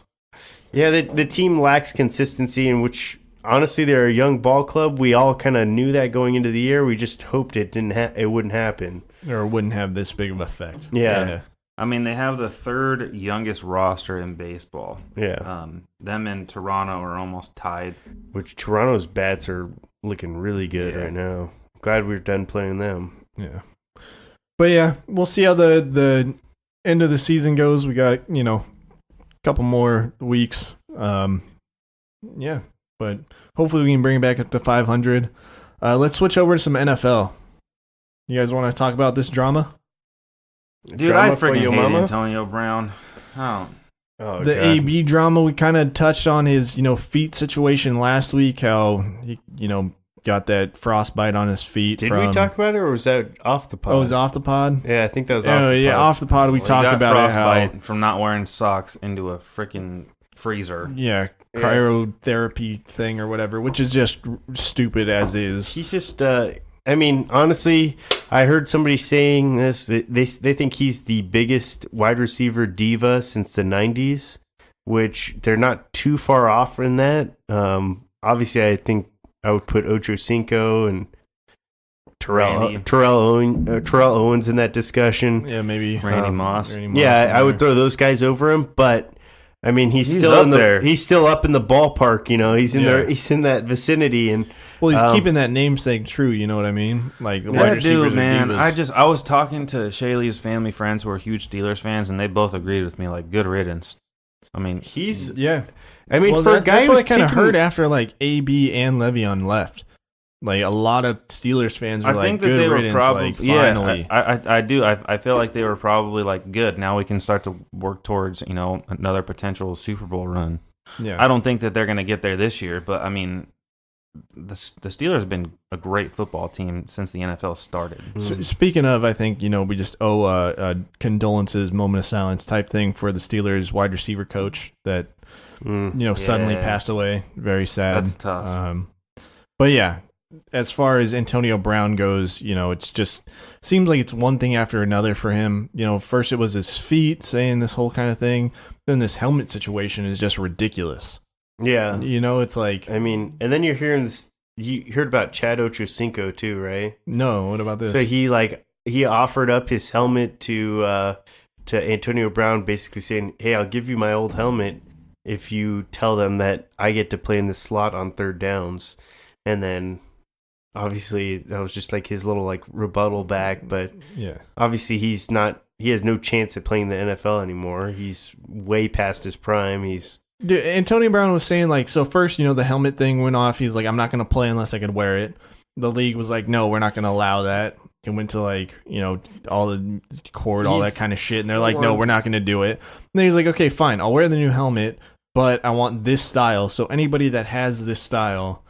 The team lacks consistency, in which honestly they're a young ball club. We all kind of knew that going into the year. We just hoped it wouldn't happen, or it wouldn't have this big of an effect. Yeah. Kinda. I mean, they have the 3rd youngest roster in baseball. Yeah. Them and Toronto are almost tied. Which Toronto's bats are looking really good right now. Glad we're done playing them. Yeah. But yeah, we'll see how the end of the season goes. We got, a couple more weeks. Yeah, but hopefully we can bring it back up to 500. Let's switch over to some NFL. You guys want to talk about this drama? Dude, I freaking hate Antonio Brown. Oh, the God. AB drama, we kind of touched on his, feet situation last week, how he, got that frostbite on his feet. Did we talk about it, or was that off the pod? Oh, it was off the pod? Yeah, I think that was off the pod. Yeah, off the pod we talked about frostbite it, from not wearing socks into a freaking freezer. Yeah, cryotherapy thing or whatever, which is just stupid as is. He's just... honestly, I heard somebody saying this. They think he's the biggest wide receiver diva since the 90s, which they're not too far off in that. Obviously, I think I would put Ocho Cinco and Terrell Owens in that discussion. Yeah, maybe Randy Moss. Yeah, I would throw those guys over him, but... he's still up there. He's still up in the ballpark, He's in there. He's in that vicinity, and he's keeping that namesake true. You know what I mean? Like the wide receivers, man. divas. I was talking to Shaylee's family friends who are huge Steelers fans, and they both agreed with me. Like, good riddance. He's for a guy who's what I kind of heard after like AB and Le'Veon left. Like a lot of Steelers fans were I think that good they were riddance. probably Finally. I do. I feel like they were probably like good. Now we can start to work towards another potential Super Bowl run. Yeah, I don't think that they're going to get there this year, but the Steelers have been a great football team since the NFL started. Speaking of, I think we just owe a condolences, moment of silence type thing for the Steelers wide receiver coach that suddenly passed away. Very sad. That's tough. But yeah. As far as Antonio Brown goes, it's just seems like it's one thing after another for him. First it was his feet, saying this whole kind of thing. Then this helmet situation is just ridiculous. Yeah. It's like... and then you're hearing this... You heard about Chad Ochocinco too, right? No, what about this? So he offered up his helmet to Antonio Brown, basically saying, hey, I'll give you my old helmet if you tell them that I get to play in the slot on 3rd downs. And then... Obviously, that was just like his little like rebuttal back, but obviously he has no chance at playing the NFL anymore. He's way past his prime. Dude, Antonio Brown was saying so first, the helmet thing went off. He's like, I'm not going to play unless I could wear it. The league was like, no, we're not going to allow that. It went to all the court, all that kind of shit. And they're like, no, we're not going to do it. And then he's like, okay, fine. I'll wear the new helmet, but I want this style. So anybody that has this style,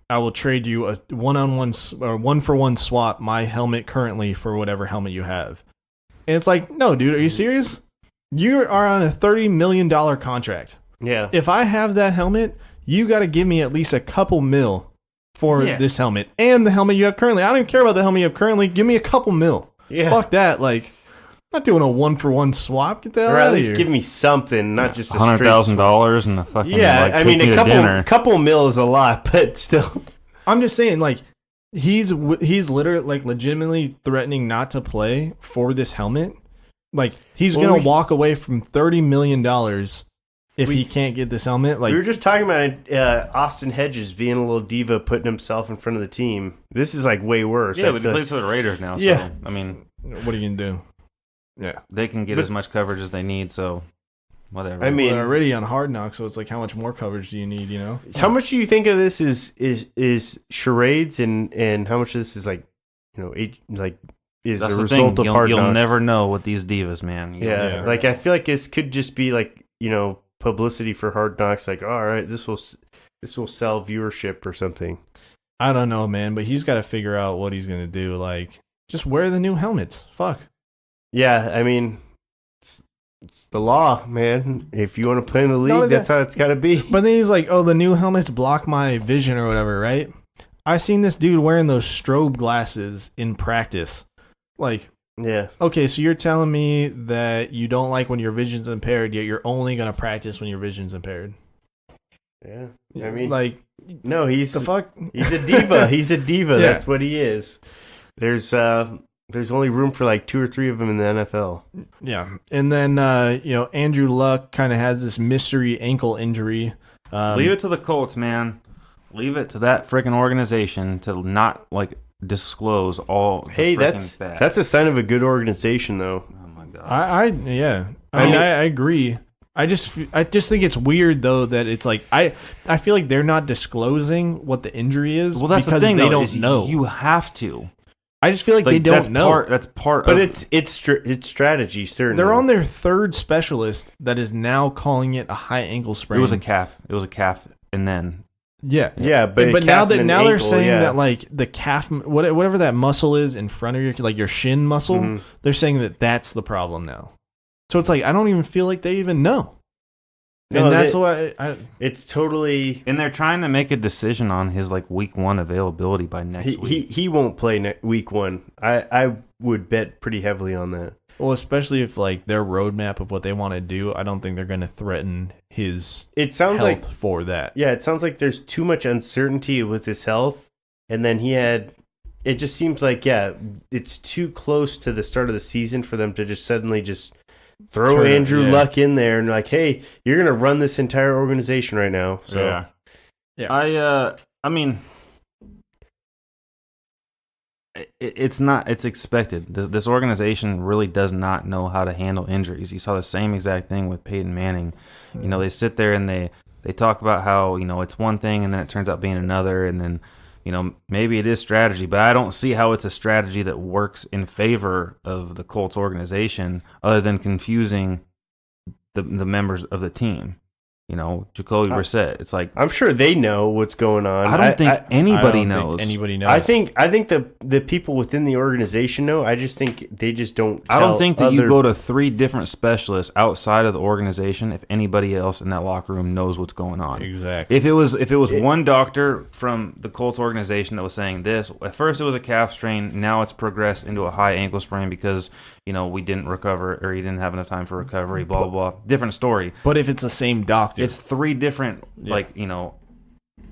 I will trade you a one-on-one or one-for-one swap my helmet currently for whatever helmet you have. And it's like, no, dude, are you serious? You are on a $30 million contract. Yeah. If I have that helmet, you got to give me at least a couple mil for this helmet and the helmet you have currently. I don't even care about the helmet you have currently. Give me a couple mil. Yeah. Fuck that. I'm not doing a one-for-one swap. Get the hell or out at of least here. give me something, not just a $100,000 and a fucking a couple mil is a lot, but still. I'm just saying, he's literally legitimately threatening not to play for this helmet. He's gonna walk away from $30 million if he can't get this helmet. Like we were just talking about Austin Hedges being a little diva, putting himself in front of the team. This is like way worse. Yeah, but he plays for the Raiders now. Yeah. So, I mean, what are you gonna do? Yeah, they can get as much coverage as they need. So, whatever. I mean, they're already on Hard Knocks, so it's like, how much more coverage do you need? You know, how much do you think of this is charades, and how much of this is like, is that's a the result thing. of Hard You'll Knocks? never know with these divas, man. Yeah, like I feel like this could just be like publicity for Hard Knocks. Like, all right, this will sell viewership or something. I don't know, man, but he's got to figure out what he's gonna do. Like, just wear the new helmets. Fuck. Yeah, I mean, it's the law, man. If you want to play in the league, that's how it's got to be. But then he's like, oh, the new helmets block my vision or whatever, right? I seen this dude wearing those strobe glasses in practice. Like, Yeah. okay, so you're telling me that you don't like when your vision's impaired, yet you're only going to practice when your vision's impaired. Yeah. I mean, like, no, he's the fuck? He's a diva. He's a diva. Yeah. That's what he is. There's only room for like 2 or 3 of them in the NFL. Yeah. And then, Andrew Luck kind of has this mystery ankle injury. Leave it to the Colts, man. Leave it to that freaking organization to not disclose all. Hey, the freaking facts. that's a sign of a good organization, though. Oh my god. I agree. I just think it's weird though that it's like I feel like they're not disclosing what the injury is. Well, that's because the thing. they Though, don't is know. You have to. I just feel like they don't know. That's part. But of, it's strategy, certainly. They're on their 3rd specialist that is now calling it a high ankle sprain. It was a calf. It was a calf, and then yeah. but now calf and now they're ankle, saying yeah. that like the calf, whatever that muscle is in front of your, like your shin muscle, Mhm. they're saying that that's the problem now. So it's like I don't even feel like they even know. No, And that's why it's totally. and they're trying to make a decision on his week 1 availability by next week. He won't play week 1. I would bet pretty heavily on that. well, especially if like their roadmap of what they want to do, I don't think they're going to threaten his It sounds health like for that. Yeah, it sounds like there's too much uncertainty with his health, and then it just seems like it's too close to the start of the season for them to just suddenly just throw Turn it, Andrew yeah. Luck in there and like, hey, you're gonna run this entire organization right now. So Yeah. I mean, it's not. It's expected. This organization really does not know how to handle injuries. You saw the same exact thing with Peyton Manning. You know, they sit there and they talk about how it's one thing and then it turns out being another, and then maybe it is strategy, but I don't see how it's a strategy that works in favor of the Colts organization other than confusing the members of the team. Jacoby Brissett. It's like, I'm sure they know what's going on. I don't think anybody I don't knows. think anybody knows. I think the people within the organization know. I just think they just don't. I don't think that you other- go to 3 different specialists outside of the organization if anybody else in that locker room knows what's going on. exactly. If it was one doctor from the Colts organization that was saying this, at first it was a calf strain, now it's progressed into a high ankle sprain because we didn't recover or he didn't have enough time for recovery, blah blah blah. Different story. But if it's the same doctor, It's 3 different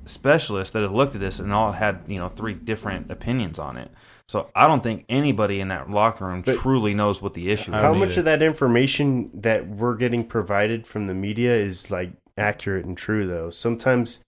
specialists that have looked at this and all had 3 different opinions on it. So I don't think anybody in that locker room truly knows what the issue is. How much of that information that we're getting provided from the media is accurate and true though? Sometimes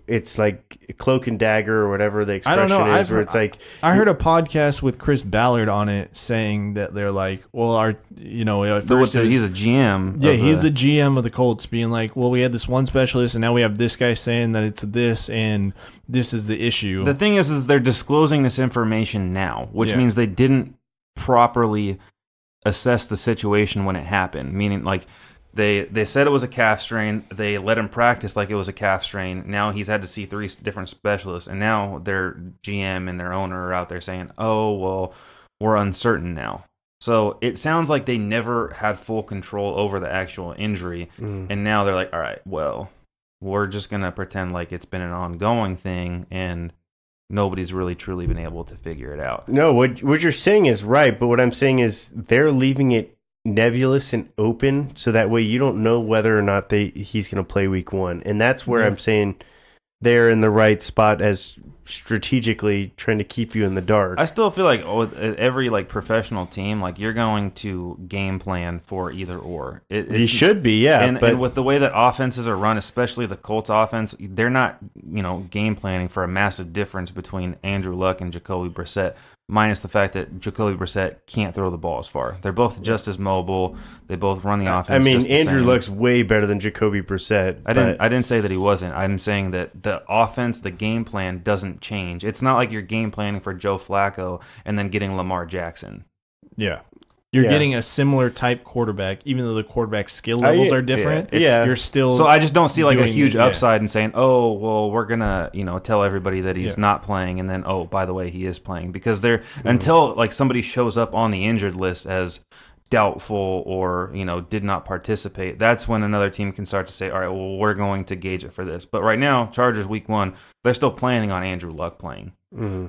it's like cloak and dagger or whatever the I don't expression know. is, where it's like I heard a podcast with Chris Ballard on it saying that they're like, well, at But first it was- he's a GM. yeah, he's the GM of the Colts, being like, well, we had this one specialist, and now we have this guy saying that it's this, and this is the issue. The thing is they're disclosing this information now, which Yeah. means they didn't properly assess the situation when it happened. Meaning, they said it was a calf strain. They let him practice like it was a calf strain. Now he's had to see 3 different specialists, and now their GM and their owner are out there saying, "Oh, well, we're uncertain now." So it sounds like they never had full control over the actual injury, and now they're like, "All right, well, we're just gonna pretend like it's been an ongoing thing, and nobody's really truly been able to figure it out." no, what you're saying is right, but what I'm saying is they're leaving it nebulous and open so that way you don't know whether or not he's going to play week 1, and that's where I'm saying they're in the right spot as strategically trying to keep you in the dark. I still feel like every like professional team, like you're going to game plan for either or. You should be, yeah. And with the way that offenses are run, especially the Colts offense, they're not game planning for a massive difference between Andrew Luck and Jacoby Brissett. Minus the fact that Jacoby Brissett can't throw the ball as far. They're both just as mobile. They both run the offense. I mean, just the Andrew same. Luck's way better than Jacoby Brissett. I didn't say that he wasn't. I'm saying that the offense, the game plan doesn't change. It's not like you're game planning for Joe Flacco and then getting Lamar Jackson. Yeah. You're Yeah. getting a similar type quarterback, even though the quarterback skill levels are different. yeah. You're still. So I just don't see like a doing huge it, yeah. upside in saying, oh, well, we're gonna tell everybody that he's Yeah. not playing, and then oh, by the way, he is playing, because they're until like somebody shows up on the injured list as doubtful or did not participate, that's when another team can start to say, all right, well, we're going to gauge it for this. But right now, Chargers week 1, they're still planning on Andrew Luck playing.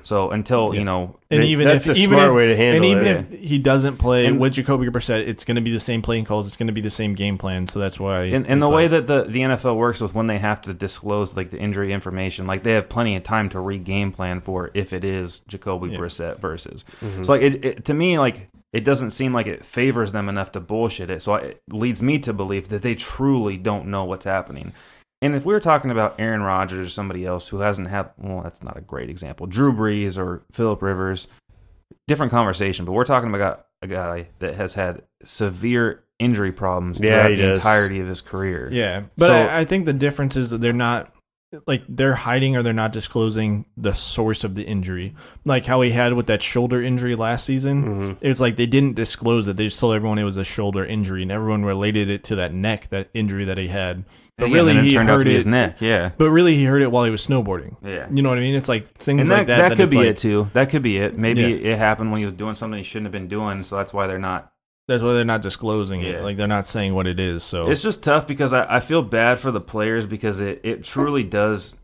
So until and even that's if a even smart if, way to handle and even it. if he doesn't play And- with Jacoby Brissett, it's going to be the same playing calls. It's going to be the same game plan. So that's why. And the way that the NFL works with when they have to disclose like the injury information, like they have plenty of time to re-game plan for if it is Jacoby Brissett versus. So like it to me, like it doesn't seem like it favors them enough to bullshit it. So it leads me to believe that they truly don't know what's happening. And if we were talking about Aaron Rodgers or somebody else who hasn't had, well, that's not a great example, Drew Brees or Phillip Rivers, different conversation. But we're talking about a guy that has had severe injury problems throughout he the does. entirety of his career. Yeah, but So- I think the difference is that they're not like they're hiding or they're not disclosing the source of the injury. Like how he had with that shoulder injury last season. It's like they didn't disclose it. They just told everyone it was a shoulder injury, and everyone related it to that neck, that injury that he had. But And really, then it he turned out hurt to be it. his neck. Yeah. But really, he hurt it while he was snowboarding. Yeah. You know what I mean? It's like things And like that could it's be like- it too. That could be it. Maybe Yeah. it happened when he was doing something he shouldn't have been doing, so that's why they're not. That's why they're not disclosing Yeah. it. Like they're not saying what it is. So It's just tough because I feel bad for the players because it truly does.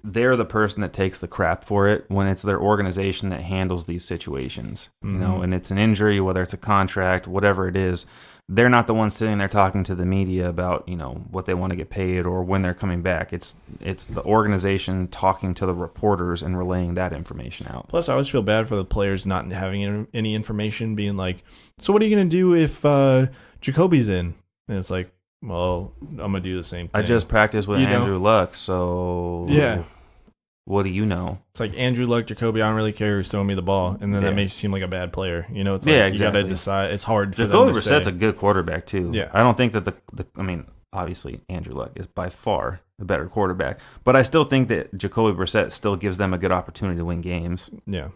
They're the person that takes the crap for it when it's their organization that handles these situations. And it's an injury, whether it's a contract, whatever it is. They're not the ones sitting there talking to the media about what they want to get paid or when they're coming back. It's the organization talking to the reporters and relaying that information out. Plus, I always feel bad for the players not having any information, being like, "So what are you going to do if Jacoby's in?" And it's like, "Well, I'm going to do the same thing." I just practiced with You know? Andrew Luck, so Yeah. What do you know? It's like Andrew Luck, Jacoby. I don't really care who's throwing me the ball, and then Yeah. that makes you seem like a bad player. It's like Yeah, you got to exactly. decide. It's hard for Jacoby them to Brissett's say. a good quarterback too. Yeah. I don't think that I mean, obviously Andrew Luck is by far the better quarterback, but I still think that Jacoby Brissett still gives them a good opportunity to win games. Yeah.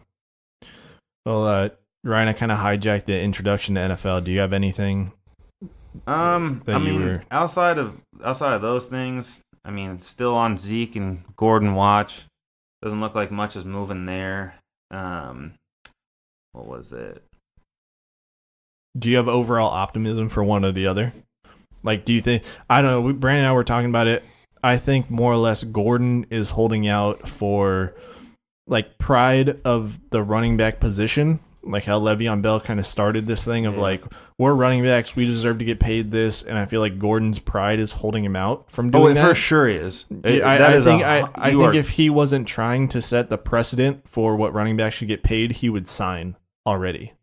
Well, Ryan, I kind of hijacked the introduction to NFL. Do you have anything? I That you mean, were- outside of those things, I mean, still on Zeke and Gordon watch. Doesn't look like much is moving there. What was it? Do you have overall optimism for one or the other? Like, do you think? I don't know. Brandon and I were talking about it. I think more or less Gordon is holding out for like pride of the running back position, like how Le'Veon Bell kind of started this thing of Yeah. like, we're running backs, we deserve to get paid this, and I feel like Gordon's pride is holding him out from doing It that. for sure is. Yeah, I think if he wasn't trying to set the precedent for what running backs should get paid, he would sign already.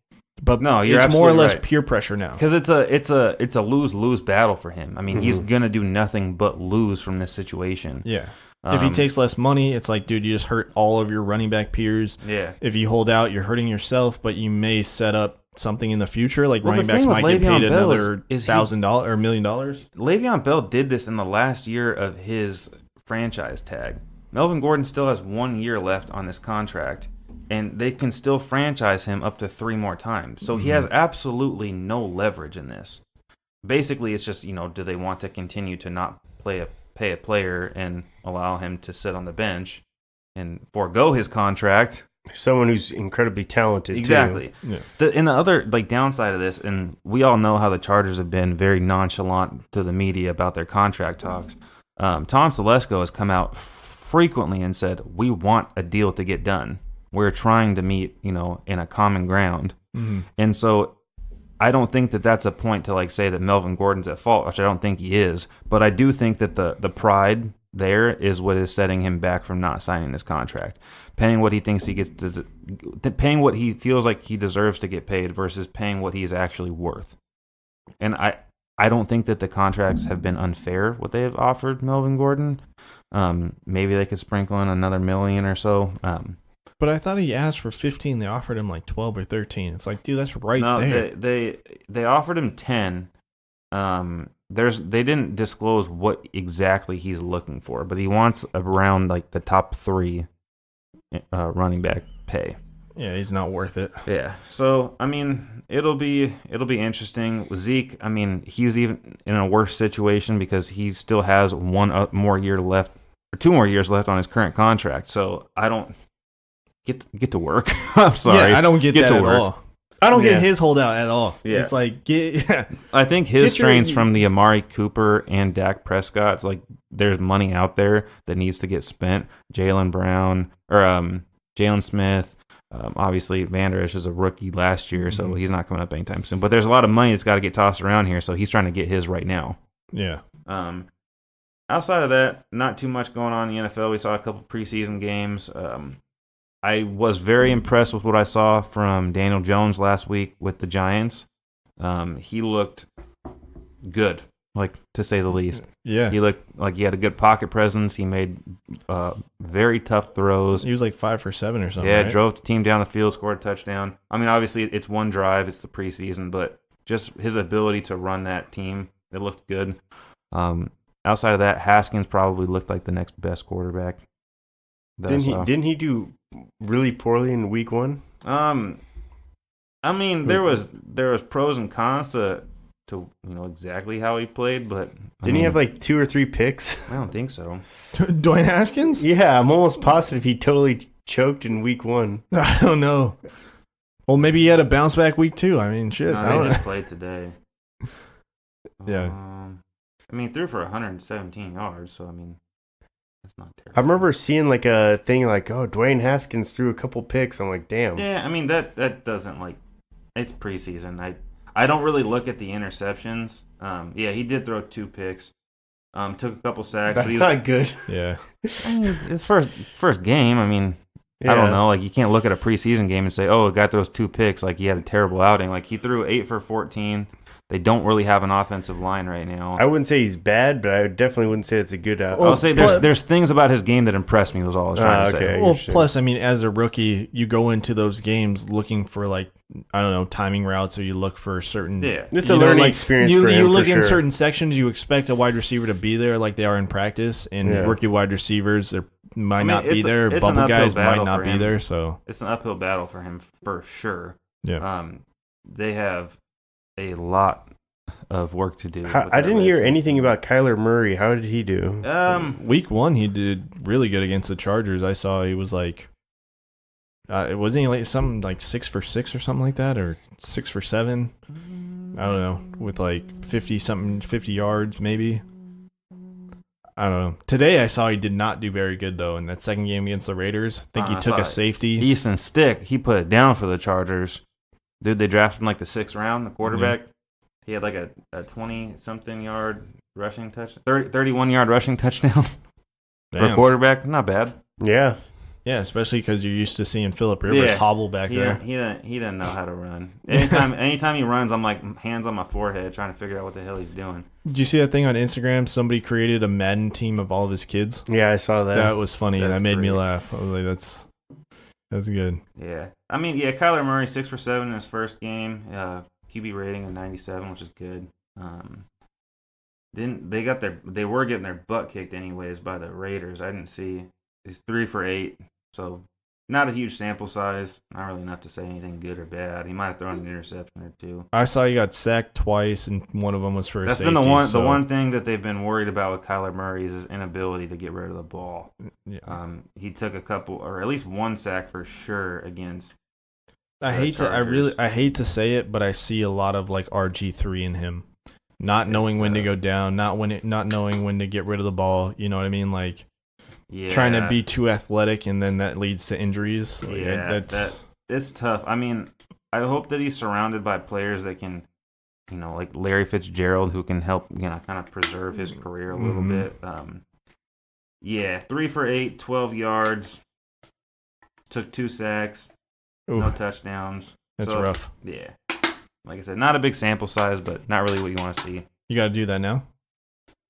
But No, you're it's more or absolutely less right. peer pressure now. because it's a lose-lose battle for him. I mean, he's gonna do nothing but lose from this situation. Yeah. If he Um, takes less money, it's like, dude, you just hurt all of your running back peers. Yeah. If you hold out, you're hurting yourself, but you may set up something in the future. Like Well, the running backs thing with might get Le'Veon paid Bell another is he- $1,000 or $1 million. Le'Veon Bell did this in the last year of his franchise tag. Melvin Gordon still has 1 year left on this contract, and they can still franchise him up to 3 more times. So he has absolutely no leverage in this. Basically, it's just, do they want to continue to not pay a player and allow him to sit on the bench and forego his contract? Someone who's incredibly talented, Exactly. Yeah. And the other downside of this, and we all know how the Chargers have been very nonchalant to the media about their contract talks. Tom Telesco has come out frequently and said, we want a deal to get done. We're trying to meet, in a common ground. And so I don't think that that's a point to say that Melvin Gordon's at fault, which I don't think he is. But I do think that the pride there is what is setting him back from not signing this contract. Paying what he thinks he gets paying what he feels like he deserves to get paid versus paying what he's actually worth. And I don't think that the contracts have been unfair what they have offered Melvin Gordon. Maybe they could sprinkle in another $1 million or so. But I thought he asked for 15. They offered him like 12 or 13. It's like, dude, that's right there. They offered him 10. They didn't disclose what exactly he's looking for, but he wants around like the top 3 running back pay. Yeah, he's not worth it. Yeah. So I mean, it'll be interesting. Zeke, I mean, he's even in a worse situation because he still has 1 more year left or 2 more years left on his current contract. So I don't get to work. I'm sorry. Yeah, I don't get that at work. all. I don't get his holdout at all. Yeah. It's like, I think his strains from the Amari Cooper and Dak Prescott. It's like there's money out there that needs to get spent. Jalen Brown or Jalen Smith. Obviously, Vander Esch is a rookie last year, so he's not coming up anytime soon. But there's a lot of money that's got to get tossed around here, so he's trying to get his right now. Yeah. Outside of that, not too much going on in the NFL. We saw a couple preseason games. I was very impressed with what I saw from Daniel Jones last week with the Giants. He looked good, like to say the least. Yeah. He looked like he had a good pocket presence. He made very tough throws. He was like 5 for 7 or something. Yeah, right? drove the team down the field, scored a touchdown. I mean, obviously it's one drive, it's the preseason, but just his ability to run that team, it looked good. Outside of that, Haskins probably looked like the next best quarterback. Didn't he do really poorly in week 1? I mean, there was pros and cons to exactly how he played, but Didn't he have like 2 or 3 picks? I don't think so. Dwayne Haskins? Yeah, I'm almost positive he totally choked in week 1. I don't know. Well, maybe he had a bounce back week 2. I mean, shit. No, they just played today. Yeah. I mean, threw for 117 yards, so I mean, that's not terrible. I remember seeing like a thing like, oh, Dwayne Haskins threw a couple picks. I'm like, damn. Yeah, I mean that doesn't like, it's preseason. I don't really look at the interceptions. Yeah, he did throw 2 picks. Took a couple sacks. That's but not good. Yeah. I mean, his first game. I mean, I Yeah. don't know. Like, you can't look at a preseason game and say, oh, a guy throws 2 picks. Like, he had a terrible outing. Like, he threw 8 for 14. They don't really have an offensive line right now. I wouldn't say he's bad, but I definitely wouldn't say it's a good out. I'll say there's things about his game that impressed me. Was all I was trying to say. okay. Well, Interesting. plus, I mean, as a rookie, you go into those games looking for, like, I don't know, timing routes, or you look for certain. Yeah. It's a learning experience for him, You look for in sure. certain sections, you expect a wide receiver to be there like they are in practice, and Yeah. rookie wide receivers might not be it's there. an Bubble uphill guys might battle not for be him. there, so. It's an uphill battle for him for sure. Yeah. They have a lot of work to do. with I that didn't hear list. anything about Kyler Murray. How did he do? Week 1, he did really good against the Chargers. I saw he was like, wasn't he like something like 6 for 6 or something like that, or 6 for 7? I don't know, with like 50 yards maybe. I don't know. Today I saw he did not do very good though in that second game against the Raiders. I think he I took saw a it. safety. Easton Stick, he put it down for the Chargers. Dude, they drafted him like the 6th round, the quarterback. He had like a 20-something yard rushing touchdown, 31-yard rushing touchdown for a Damn. quarterback. Not bad. Yeah. Yeah, especially because you're used to seeing Phillip Rivers hobble back there. He didn't know how to run. Anytime he runs, I'm like hands on my forehead trying to figure out what the hell he's doing. Did you see that thing on Instagram? Somebody created a Madden team of all of his kids. Yeah, I saw that. That was funny. That's That made me great. laugh. I was like, that's good. Yeah. I mean, yeah, Kyler Murray, 6 for 7 in his first game. QB rating of 97, which is good. They were getting their butt kicked anyways by the Raiders. I didn't see. He's 3 for 8, so not a huge sample size. Not really enough to say anything good or bad. He might have thrown an interception or 2. I saw he got sacked twice, and one of them was for a That's safety. been the so- one thing that they've been worried about with Kyler Murray is his inability to get rid of the ball. Yeah. He took a couple, or at least one sack for sure against. I hate to say it, but I see a lot of like RG3 in him, not knowing when to go down, not knowing when to get rid of the ball. You know what I mean? Like trying to be too athletic, and then that leads to injuries. Yeah, it's tough. I mean, I hope that he's surrounded by players that can, like Larry Fitzgerald, who can help, kind of preserve his career a little bit. Yeah, 3 for 8, 12 yards. Took 2 sacks, Ooh, no touchdowns. that's So, rough. Yeah. Like I said, not a big sample size, but not really what you want to see. You got to do that now?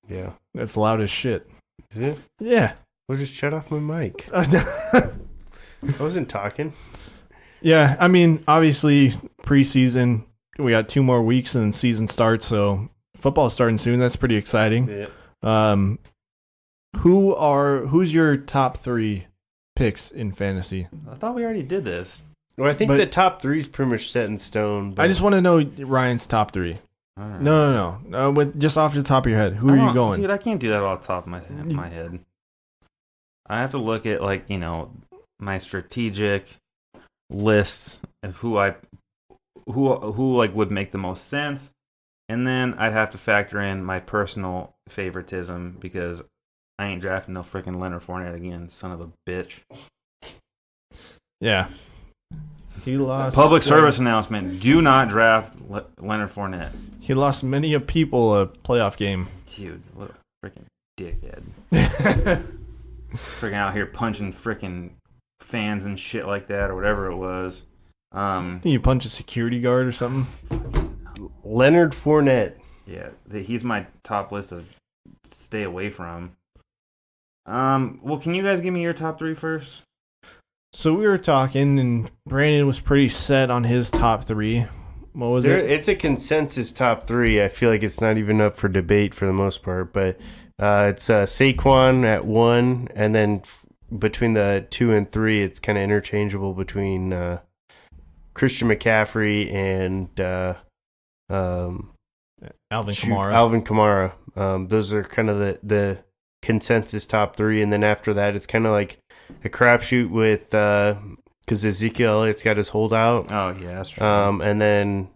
Yeah. That's loud as shit. Is it? Yeah. We'll just shut off my mic. I wasn't talking. Yeah, I mean, obviously, preseason, we got 2 more weeks and then season starts, so football's starting soon. That's pretty exciting. Yeah. Who's your top 3 picks in fantasy? I thought we already did this. Well, I think But- the top 3 is pretty much set in stone. But I just want to know Ryan's top 3. All right. No. With just off the top of your head, who are you going? Dude, I can't do that off the top of my head. I have to look at my strategic lists of who would make the most sense, and then I'd have to factor in my personal favoritism because I ain't drafting no freaking Leonard Fournette again, son of a bitch. Yeah. He lost. Public service announcement: do not draft Leonard Fournette. He lost many a people a playoff game. Dude, what a freaking dickhead. Freaking out here punching freaking fans and shit like that or whatever it was. You punch a security guard or something? Leonard Fournette. Yeah, he's my top list to stay away from. Well, can you guys give me your top 3 first? So we were talking, and Brandon was pretty set on his top 3. What was it? It's a consensus top 3. I feel like it's not even up for debate for the most part, but it's Saquon at 1, and then between the 2 and 3, it's kind of interchangeable between Christian McCaffrey and Alvin Kamara. Alvin Kamara. Those are kind of the consensus top 3, and then after that, it's kind of like a crapshoot with because Ezekiel Elliott's got his holdout. Oh yeah, that's true. And then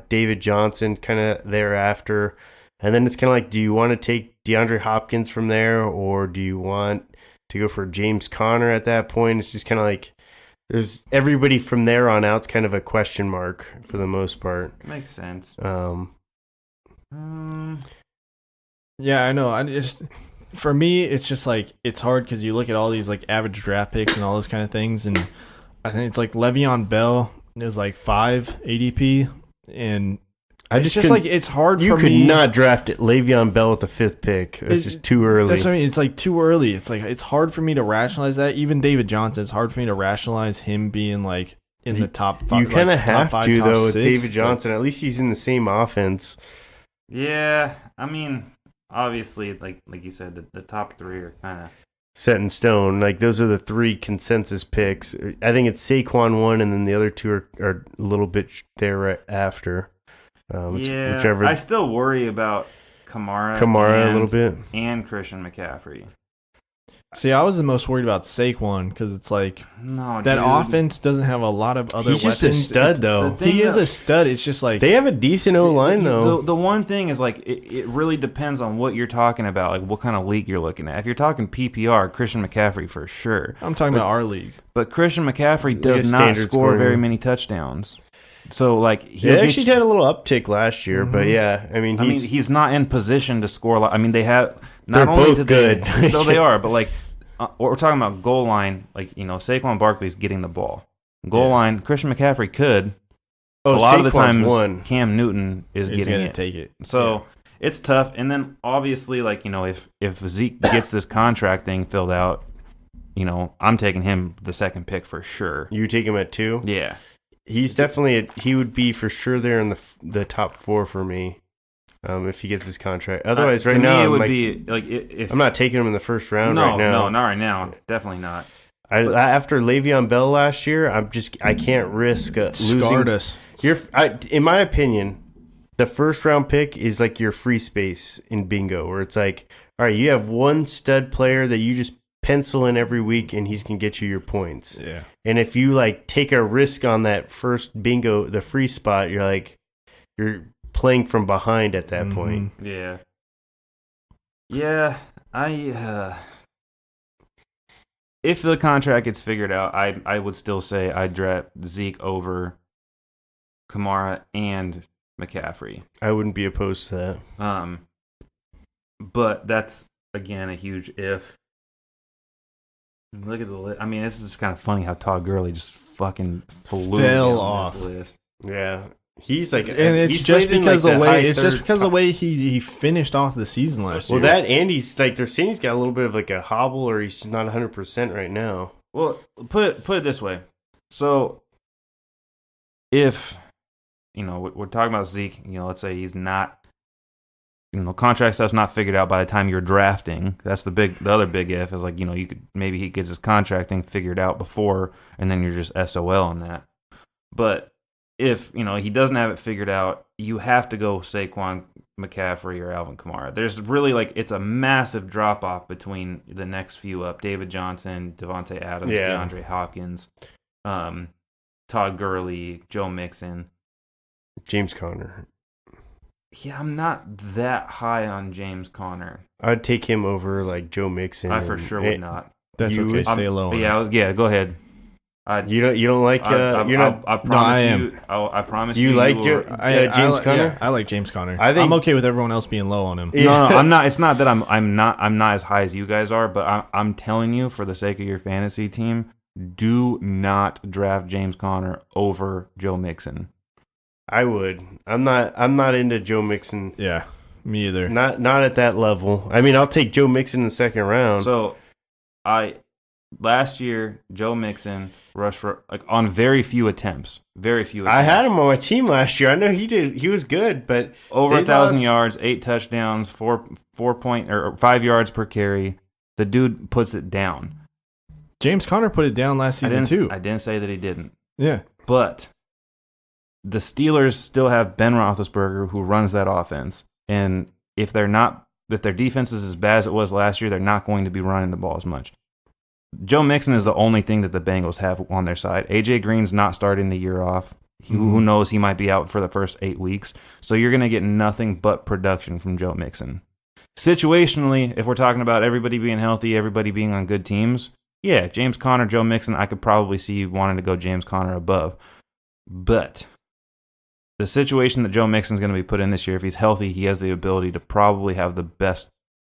David Johnson kind of thereafter. And then it's kind of like, do you want to take DeAndre Hopkins from there, or do you want to go for James Conner at that point? It's just kind of like there's everybody from there on out's kind of a question mark for the most part. Makes sense. Yeah, I know. For me, it's just like it's hard because you look at all these like average draft picks and all those kind of things, and I think it's like Le'Veon Bell is like 5 ADP, and it's just like it's hard You for could me. not draft it Le'Veon Bell with the 5th pick. It's just too early. That's what I mean. It's like too early. It's like it's hard for me to rationalize that. Even David Johnson, it's hard for me to rationalize him being like in the top 5. You kind of like, have top 5, to top though with 6. David It's Johnson. At least he's in the same offense. Yeah, I mean, obviously, like you said, the top 3 are kind of Set in stone. Like those are the 3 consensus picks. I think it's Saquon 1, and then the other 2 are a little bit there right after. Whichever. I still worry about Kamara a little bit. and Christian McCaffrey. See, I was the most worried about Saquon because it's like No, that dude. offense doesn't have a lot of other He's weapons. just a stud, though. the thing He is that- a stud. It's just like They have a decent O line though. The one thing is like it really depends on what you're talking about, like what kind of league you're looking at. If you're talking PPR, Christian McCaffrey for sure. I'm talking about our league. But Christian McCaffrey Like does a not standard score scorer. very many touchdowns. So like He actually had a little uptick last year, but Mm-hmm. yeah, I mean, he's not in position to score. I mean, they have not They're only both did good. no, they are, but like we're talking about goal line. Like Saquon Barkley's getting the ball. Goal Yeah. line, Christian McCaffrey could. Oh, a lot of the Saquon's times, one. Cam Newton is He's getting gonna it. take it. So it's tough. And then obviously, like if Zeke gets this contract thing filled out, I'm taking him the 2nd pick for sure. You take him at 2. Yeah. He's definitely he would be for sure there in the top 4 for me, if he gets his contract. Otherwise, to right me, now it I'm would like, be like if I'm not taking him in the first round no, right now. no, not right now. Definitely not. After Le'Veon Bell last year, I can't risk losing. Scarred us. In my opinion, the first round pick is like your free space in bingo, where it's like, all right, you have one stud player that you just pencil in every week, and he's gonna get you your points. Yeah. And if you like take a risk on that first bingo, the free spot, you're playing from behind at that point. Yeah. Yeah. If the contract gets figured out, I would still say I'd draft Zeke over Kamara and McCaffrey. I wouldn't be opposed to that. But that's again a huge if. Look at the list. I mean, this is kind of funny how Todd Gurley just fucking flew Fell down off. this list. Yeah, he's like, And it's he's just slated in, because like, the the way high it's just third because the top- way he finished off the season last Well, year. that Andy's like they're saying he's got a little bit of like a hobble, or he's not 100% right now. Well, put it this way. So, if we're talking about Zeke, let's say he's not, contract stuff's not figured out by the time you're drafting. That's the other big if is like, you could maybe he gets his contract thing figured out before, and then you're just SOL on that. But if he doesn't have it figured out, you have to go Saquon, McCaffrey, or Alvin Kamara. There's really it's a massive drop off between the next few up: David Johnson, Devontae Adams, Yeah. DeAndre Hopkins, Todd Gurley, Joe Mixon. James Conner. Yeah, I'm not that high on James Conner. I'd take him over like Joe Mixon. I for sure would not. That's you- okay. Stay low. on it. Yeah, go ahead. You don't like you're not. I promise I am. you. I promise You you. like will- Joe- James Conner? I like James Conner. I think- I'm okay with everyone else being low on him. Yeah. No, I'm not. It's not that I'm not as high as you guys are, but I'm telling you, for the sake of your fantasy team, do not draft James Conner over Joe Mixon. I would. I'm not into Joe Mixon. Yeah, me either. Not at that level. I mean, I'll take Joe Mixon in the second round. So, last year Joe Mixon rushed for on very few attempps. Very few. I attempts. had him on my team last year. I know he did. He was good, but over they 1,000 lost- yards, 8 touchdowns, 5 yards per carry. The dude puts it down. James Conner put it down last season too. I didn't say that he didn't, Yeah, but the Steelers still have Ben Roethlisberger who runs that offense, and if their defense is as bad as it was last year, they're not going to be running the ball as much. Joe Mixon is the only thing that the Bengals have on their side. AJ Green's not starting the year off. Who knows? He might be out for the first 8 weeks. So you're going to get nothing but production from Joe Mixon. Situationally, if we're talking about everybody being healthy, everybody being on good teams, yeah, James Conner, Joe Mixon, I could probably see you wanting to go James Conner above. But the situation that Joe Mixon's going to be put in this year, if he's healthy, he has the ability to probably have the best,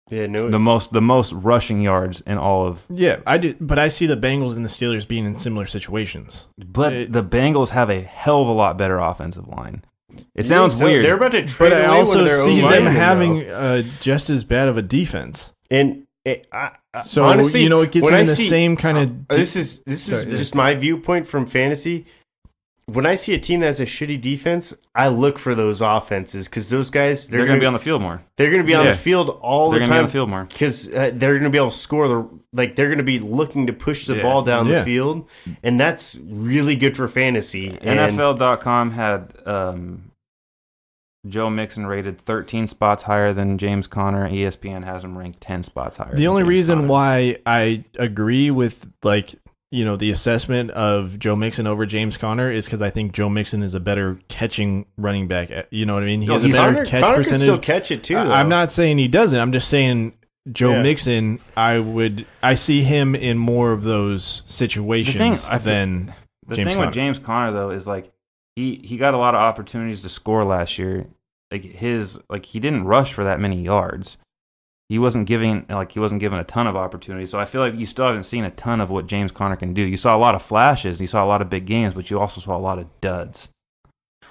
the most rushing yards in all of. yeah. I did, but I see the Bengals and the Steelers being in similar situations. But the Bengals have a hell of a lot better offensive line. It sounds So weird. They're about to trade But I away one also of their see own them linemen, having though. just as bad of a defense. And So honestly, it gets when them I in the see- same kind of. This is just my viewpoint from fantasy. When I see a team that has a shitty defense, I look for those offenses because those guys they're going to be on the field more. they're going to be on Yeah. the field all They're the going to be on time the field more. because they're going to be able to score they're going to be looking to push the Yeah. ball down Yeah. the field, and that's really good for fantasy. And NFL.com had Joe Mixon rated 13 spots higher than James Conner. ESPN has him ranked 10 spots higher. The than only James reason Conner. why I agree with the assessment of Joe Mixon over James Conner is because I think Joe Mixon is a better catching running back. You know what I mean? He has a better catch Connor can percentage. still catch it too. Though. I'm not saying he doesn't. I'm just saying Joe Yeah. Mixon. I see him in more of those situations than The James thing Conner. with James Conner though is he got a lot of opportunities to score last year. He didn't rush for that many yards. He wasn't given a ton of opportunities. So I feel like you still haven't seen a ton of what James Conner can do. You saw a lot of flashes, you saw a lot of big games, but you also saw a lot of duds.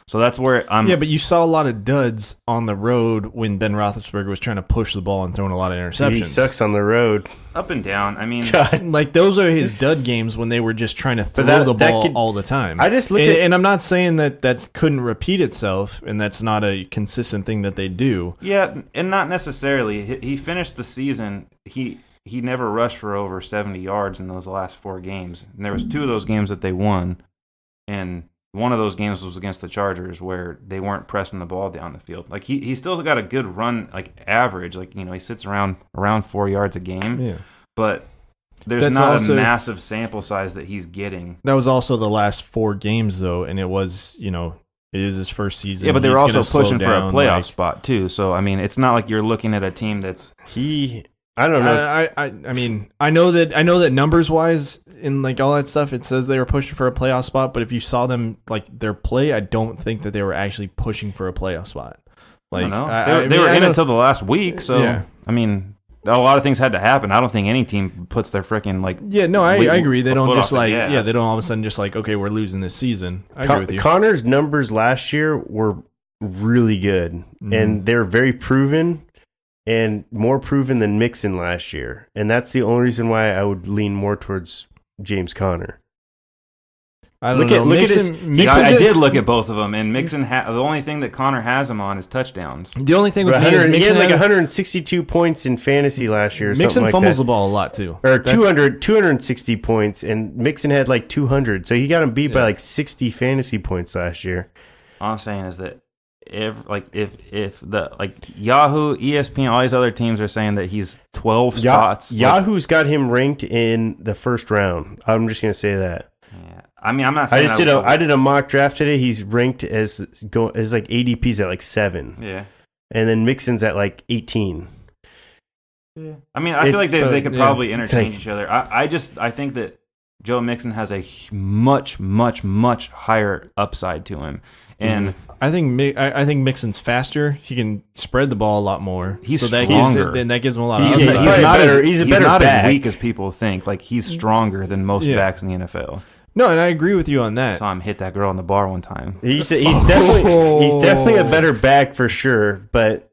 So that's where I'm. Yeah, but you saw a lot of duds on the road when Ben Roethlisberger was trying to push the ball and throwing a lot of interceptions. He sucks on the road. up and down. I mean, Like those are his dud games when they were just trying to throw that- the that ball could- all the time. I just look and, at- and I'm not saying that couldn't repeat itself, and that's not a consistent thing that they do. yeah, and not necessarily. He finished the season. He never rushed for over 70 yards in those last 4 games. And there was 2 of those games that they won, and one of those games was against the Chargers where they weren't pressing the ball down the field. Like he still got a good run, average. He sits around 4 yards a game. Yeah. But there's That's not also- a massive sample size that he's getting. That was also the last 4 games though, and it was it is his first season. Yeah, but they were He's also gonna slow pushing for a down, playoff like- spot too. So I mean, it's not like you're looking at a team that's I don't know. I mean, I know that numbers wise in all that stuff, it says they were pushing for a playoff spot. But if you saw them their play, I don't think that they were actually pushing for a playoff spot. I don't know. I They were mean, I in know- until the last week. So Yeah. I mean, a lot of things had to happen. I don't think any team puts their freaking like. Yeah, no, I agree. They don't foot just off the like gas. they don't all of a sudden just like, okay, we're losing this season. I agree with you. Connor's numbers last year were really good, and they're very proven, and more proven than Mixon last year. And that's the only reason why I would lean more towards James Conner. I don't know. Look at his. I did look at both of them, and Mixon. The only thing that Connor has him on is touchdowns. The only thing with me is 100, he Mixon had like has- 162 points in fantasy last year. Or Mixon something like fumbles that. the ball a lot too. Or 260 points, and Mixon had like 200. So he got him beat by like 60 fantasy points last year. All I'm saying is that if the Yahoo, ESPN, all these other teams are saying that he's 12 spots. Yahoo's got him ranked in the first round. I'm just gonna say that. Yeah. I mean, I'm not saying I did a mock draft today. He's ranked as like ADP's at like 7. Yeah. And then Mixon's at like 18. Yeah. I mean, I feel like they could yeah. probably interchange each other. I think that Joe Mixon has a much, much, much higher upside to him. And I think Mixon's faster. He can spread the ball a lot more. He's that stronger. That gives him a lot of He's upside. he's a better not back. as weak as people think. Like, he's stronger than most backs in the NFL. No, and I agree with you on that. Saw him hit that girl in the bar one time. He's definitely a better back for sure, but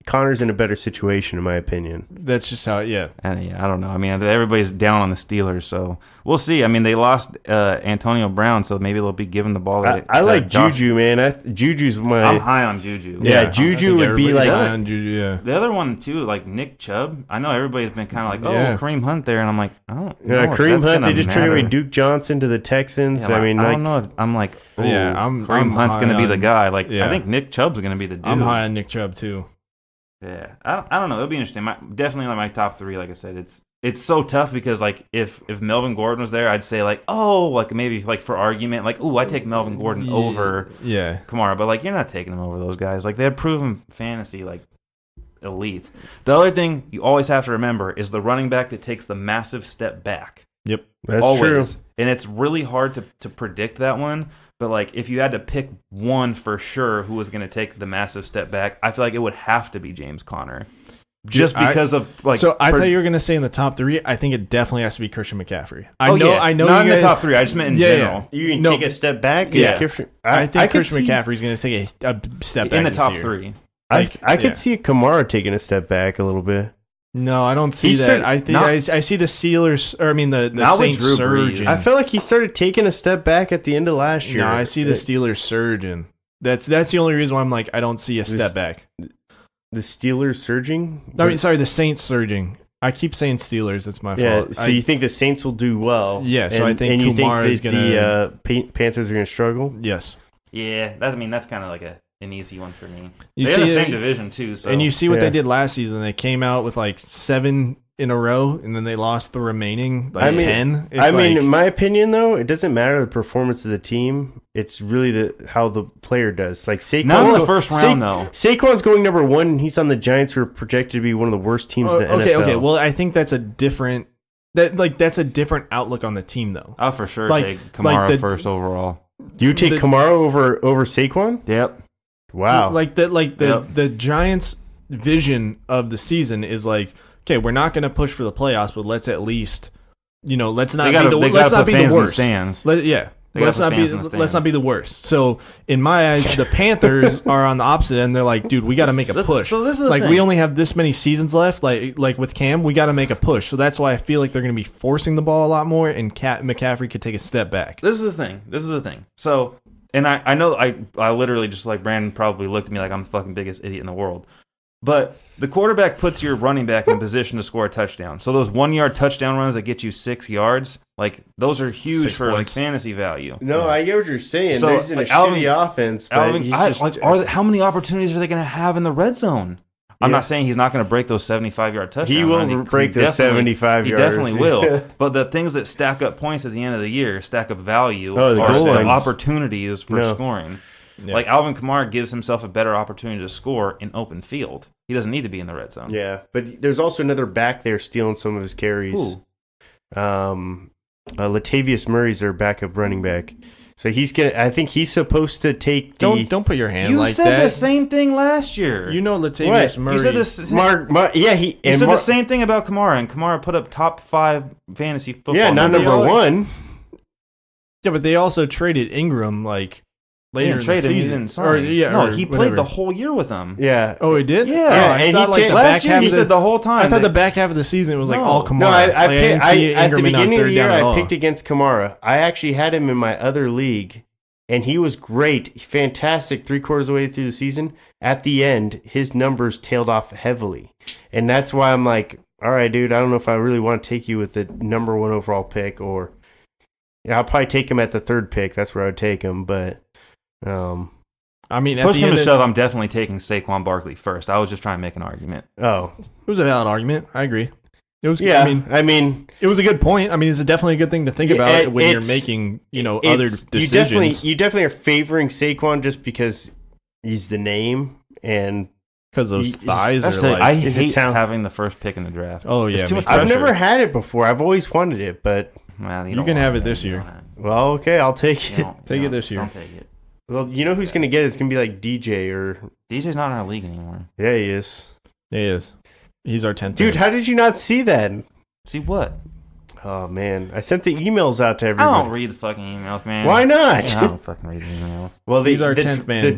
Connor's in a better situation in my opinion. That's just how. Yeah. And yeah, I don't know. I mean, everybody's down on the Steelers, so we'll see. I mean, they lost Antonio Brown, so maybe they'll be giving the ball. I like Juju, man. Juju's my. I'm high on Juju. Yeah, Juju would be like. high on Juju, yeah. The other one too, like Nick Chubb. I know everybody's been kind of like, Yeah. Kareem Hunt there, and I'm like, I don't. Yeah, know if Kareem that's Hunt. gonna They just traded away matter. Duke Johnson to the Texans. Yeah, I mean, I like, don't know. If, I'm like, oh, Yeah, Kareem I'm Hunt's high going to be the on- guy. Like, yeah. I think Nick Chubb's going to be the dude. I'm high on Nick Chubb too. Yeah, I don't know. It'll be interesting. Definitely like my top 3. Like I said, it's so tough because like if Melvin Gordon was there, I'd say like, oh, like maybe like for argument, like, oh, I take Melvin Gordon over Kamara, but like you're not taking him over those guys. Like they have proven fantasy like elite. The other thing you always have to remember is the running back that takes the massive step back. Yep. that's Always. true. And it's really hard to predict that one. But like if you had to pick one for sure who was going to take the massive step back, I feel like it would have to be James Conner. Just because of like. So I thought you were gonna say in the top 3. I think it definitely has to be Christian McCaffrey. I know. not you in guys, the top 3. I just meant in general. You can No, take a step back. Yeah. I think could Christian see- McCaffrey's gonna take a step back In the this top year. 3. I could see Kamara taking a step back a little bit. No, I don't see He that. started- I think now- I see the Steelers, or I mean the Now with Saints Drew Brees. surging. I feel like he started taking a step back at the end of last year. No, I see the Steelers surging. That's the only reason why I'm like I don't see a step back. The Steelers surging. I mean, sorry, the Saints surging. I keep saying Steelers. That's my Yeah, fault. so you think the Saints will do well? Yeah, so I think and you Kumar think is that gonna- the Panthers are going to struggle. Yes. Yeah, that's kind of like an easy one for me. You They're in the see- same division too. So And you see what Yeah. they did last season. They came out with like 7 in a row, and then they lost the remaining 10. It's in my opinion, though, it doesn't matter the performance of the team. It's really how the player does. Like Saquon's Not in the first round, though. Saquon's going number 1. And he's on the Giants, who are projected to be one of the worst teams in the NFL. Okay. Well, I think that's a different outlook on the team, though. I'll for sure Like- take Kamara like first overall. You take Kamara over Saquon? Yep. Wow. The Giants' vision of the season is like, okay, we're not going to push for the playoffs, but let's at least, let's not They gotta be the put worst. fans in the stands. They Let's gotta not put be fans in the let's not stands. be the worst. So in my eyes, the Panthers are on the opposite end. They're like, dude, we got to make a push. So this is the like thing. we only have this many seasons left. Like with Cam, we got to make a push. So that's why I feel like they're going to be forcing the ball a lot more, and McCaffrey could take a step back. This is the thing. So, and I know I literally just like Brandon probably looked at me like I'm the fucking biggest idiot in the world. But the quarterback puts your running back in position to score a touchdown. So those 1-yard touchdown runs that get you 6 yards, like those are huge 6 for like points. fantasy value. No, I get what you're saying. So, There's in like, a shitty offense, but he's just... how many opportunities are they going to have in the red zone? I'm Yeah. not saying he's not going to break those 75-yard touchdowns. He will break those 75 He yards. definitely will. But the things that stack up points at the end of the year, stack up value, Oh, the are goal the lines. opportunities for No. scoring. Yeah. Like Alvin Kamara gives himself a better opportunity to score in open field. He doesn't need to be in the red zone. Yeah, but there's also another back there stealing some of his carries. Who? Latavius Murray's their backup running back. So I think he's supposed to take the. Don't put your hand You like said that. the same thing last year. You know Latavius What? Murray. You said this. He You said the same thing about Kamara, and Kamara put up top 5 fantasy football. Yeah, not numbers. number one. Yeah, but they also traded Ingram like later in the Trade him. He season. didn't sign. He played whatever. the whole year with them. Yeah. Oh, he did. Yeah. Oh, I and thought, he the Last back year, half he of the- said the whole time. I thought that- the back half of the season it was like No. all Kamara. No, I didn't see at the Ingram in on beginning of third the year, down at I all. picked against Kamara. I actually had him in my other league, and he was great, fantastic 3/4 of the way through the season. At the end, his numbers tailed off heavily, and that's why I'm like, all right, dude, I don't know if I really want to take you with the number 1 overall pick, or I'll probably take him at the 3rd pick. That's where I would take him, but I mean, at Push the him end to of- shove, I'm definitely taking Saquon Barkley first. I was just trying to make an argument. oh It was a valid argument. I agree. It was. yeah, I mean, it was a good point. I mean, it's definitely a good thing to think about when you're making, other it's- decisions. You definitely are favoring Saquon just because he's the name and. Because those he's- thighs are That's the- like. I Is it hate talent? having the first pick in the draft. Oh, yeah, It's too me much too. I've pressure. never had it before. I've always wanted it, but Well, You don't can want have it this You year. don't have it. well, okay, I'll take You it. don't- Take you it this don't- year. Don't take it. Well, you know who's gonna get it? It's gonna be like DJ or DJ's not in our league anymore. yeah, he is. He is. He's our 10th. Dude, how did you not see that? See what? Oh man, I sent the emails out to I everybody. don't read the fucking emails, man. Why not? Yeah, I don't fucking read the emails. Well, He's our 10th man. The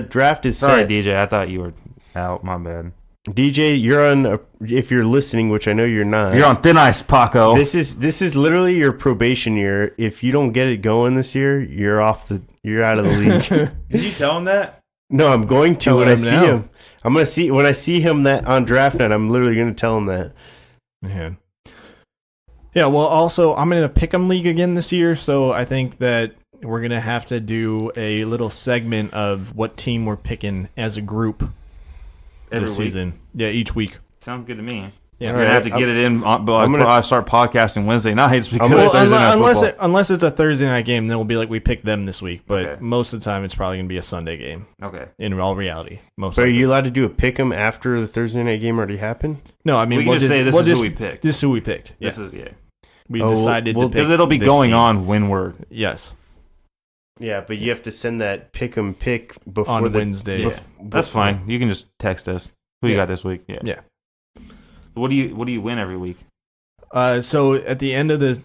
draft is Sorry, set. DJ. I thought you were out. My bad. DJ, you're on. If you're listening, which I know you're not. You're on thin ice, Paco. This is literally your probation year. If you don't get it going this year, you're out of the league. Did you tell him that? No, I'm going to Tell when I him see now. him. I'm gonna see when I see him that on draft night. I'm literally gonna tell him that. Yeah. Yeah, well, also, I'm in a pick'em league again this year, so I think that we're going to have to do a little segment of what team we're picking as a group Every this week? season. Yeah, each week. Sounds good to me. Yeah. You're gonna have to get it in. I'm gonna- I start podcasting Wednesday nights because gonna- Well, Thursday night football. unless it's a Thursday night game, then we'll be like, we picked them this week. But Okay. most of the time, it's probably going to be a Sunday game Okay. in all reality. Most But are likely. you allowed to do a pick 'em after the Thursday night game already happened? No, I mean, We can we'll just say this we'll is who just- we picked. This is who we picked. Yeah. This is We Oh, decided well, to pick because it'll be this going team. on when we're Yes. Yeah, but you have to send that pick 'em pick before On the Wednesday. Yeah. That's fine. You can just text us. Who you Yeah. got this week? Yeah. Yeah. What do you win every week? So at the end of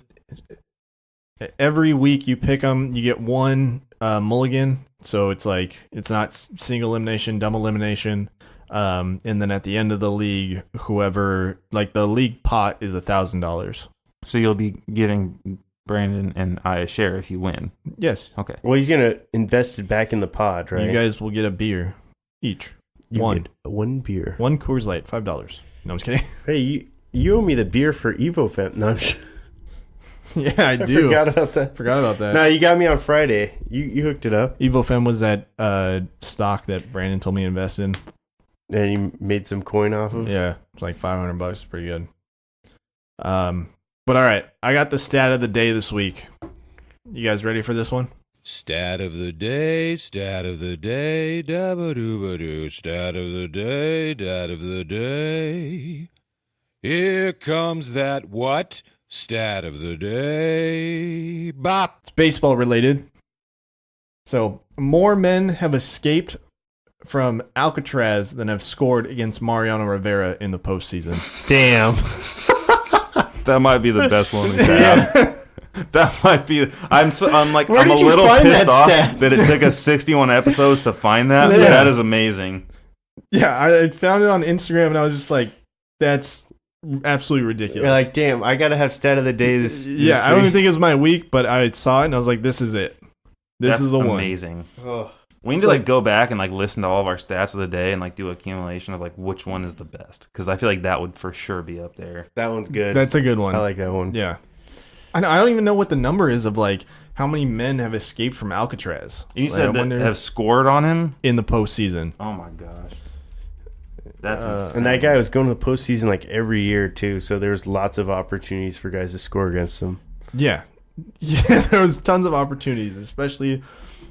every week you pick them, you get one mulligan. So it's like it's not single elimination, double elimination. And then at the end of the league, whoever like the league pot is $1,000. So you'll be giving Brandon and I a share if you win. Yes, Okay. Well, he's gonna invest it back in the pod, right? you guys will get a beer each. You one. get one beer. One Coors Light, $5. No, I'm just kidding. Hey, you owe me the beer for Evo Fem. No, I'm just, Yeah, I I do. forgot about that. Forgot about that. No, you got me on Friday. You hooked it up, Evo Fem was that stock that Brandon told me to invest in. and you made some coin off of. Yeah, it's like $500. Pretty good. But all right, I got the stat of the day this week. You guys ready for this one? Stat of the day, stat of the day, dabba-doo-ba-doo, stat of the day, stat of the day. Here comes that what? Stat of the day. Bop. It's baseball related. So, more men have escaped from Alcatraz than have scored against Mariano Rivera in the postseason. Damn. That might be the best one we've had. That might be. I'm like Where I'm a did you little find pissed that off stat? that it took us 61 episodes to find that. But Yeah. that is amazing. Yeah, I found it on Instagram and I was just like, that's absolutely ridiculous. You're like, damn, I gotta have stat of the day this. yeah, I don't even think it was my week, but I saw it and I was like, this is it. This That's is the one. amazing. Oh. We need to like go back and like listen to all of our stats of the day and like do accumulation of like which one is the best because I feel like that would for sure be up there. That one's good. That's a good one. I like that one. Yeah. I don't even know what the number is of like how many men have escaped from Alcatraz. And you Like, I said that wonder have scored on him. in the postseason. Oh my gosh, that's insane. And that guy was going to the postseason like every year too, so there was lots of opportunities for guys to score against him. Yeah. Yeah, there was tons of opportunities, especially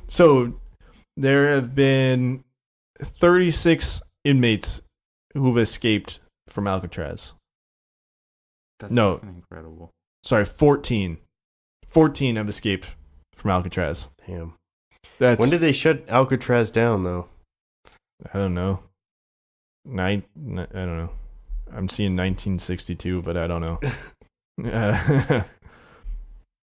so there have been 36 inmates who've escaped from Alcatraz. That's no. incredible. Sorry, 14. 14 have escaped from Alcatraz. Damn. That's, When did they shut Alcatraz down, though? I don't know. I don't know. I'm seeing 1962, but I don't know.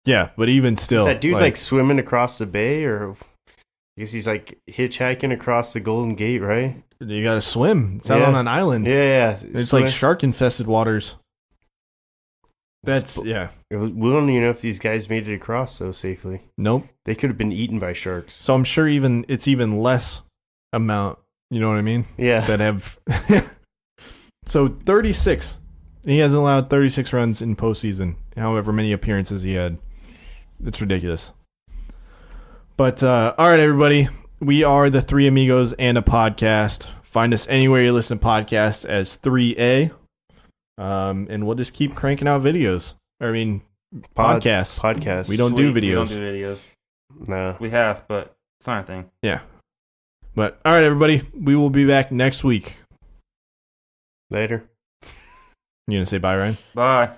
Yeah, but even still, Is that dude like swimming across the bay, or I guess he's like hitchhiking across the Golden Gate, right? you got to swim. It's out Yeah. on an island. Yeah. It's like shark-infested waters. That's yeah. We don't even know if these guys made it across so safely. Nope. They could have been eaten by sharks. So I'm sure it's even less amount. You know what I mean? Yeah. That have. So 36. He hasn't allowed 36 runs in postseason. However many appearances he had. It's ridiculous. But all right, everybody. We are the Three Amigos and a podcast. Find us anywhere you listen to podcasts as 3A. And we'll just keep cranking out videos. Podcasts. Podcasts. We don't do We videos. don't do videos. No. We have, but it's not a thing. Yeah. But all right, everybody. We will be back next week. Later. You gonna say bye, Ryan? Bye.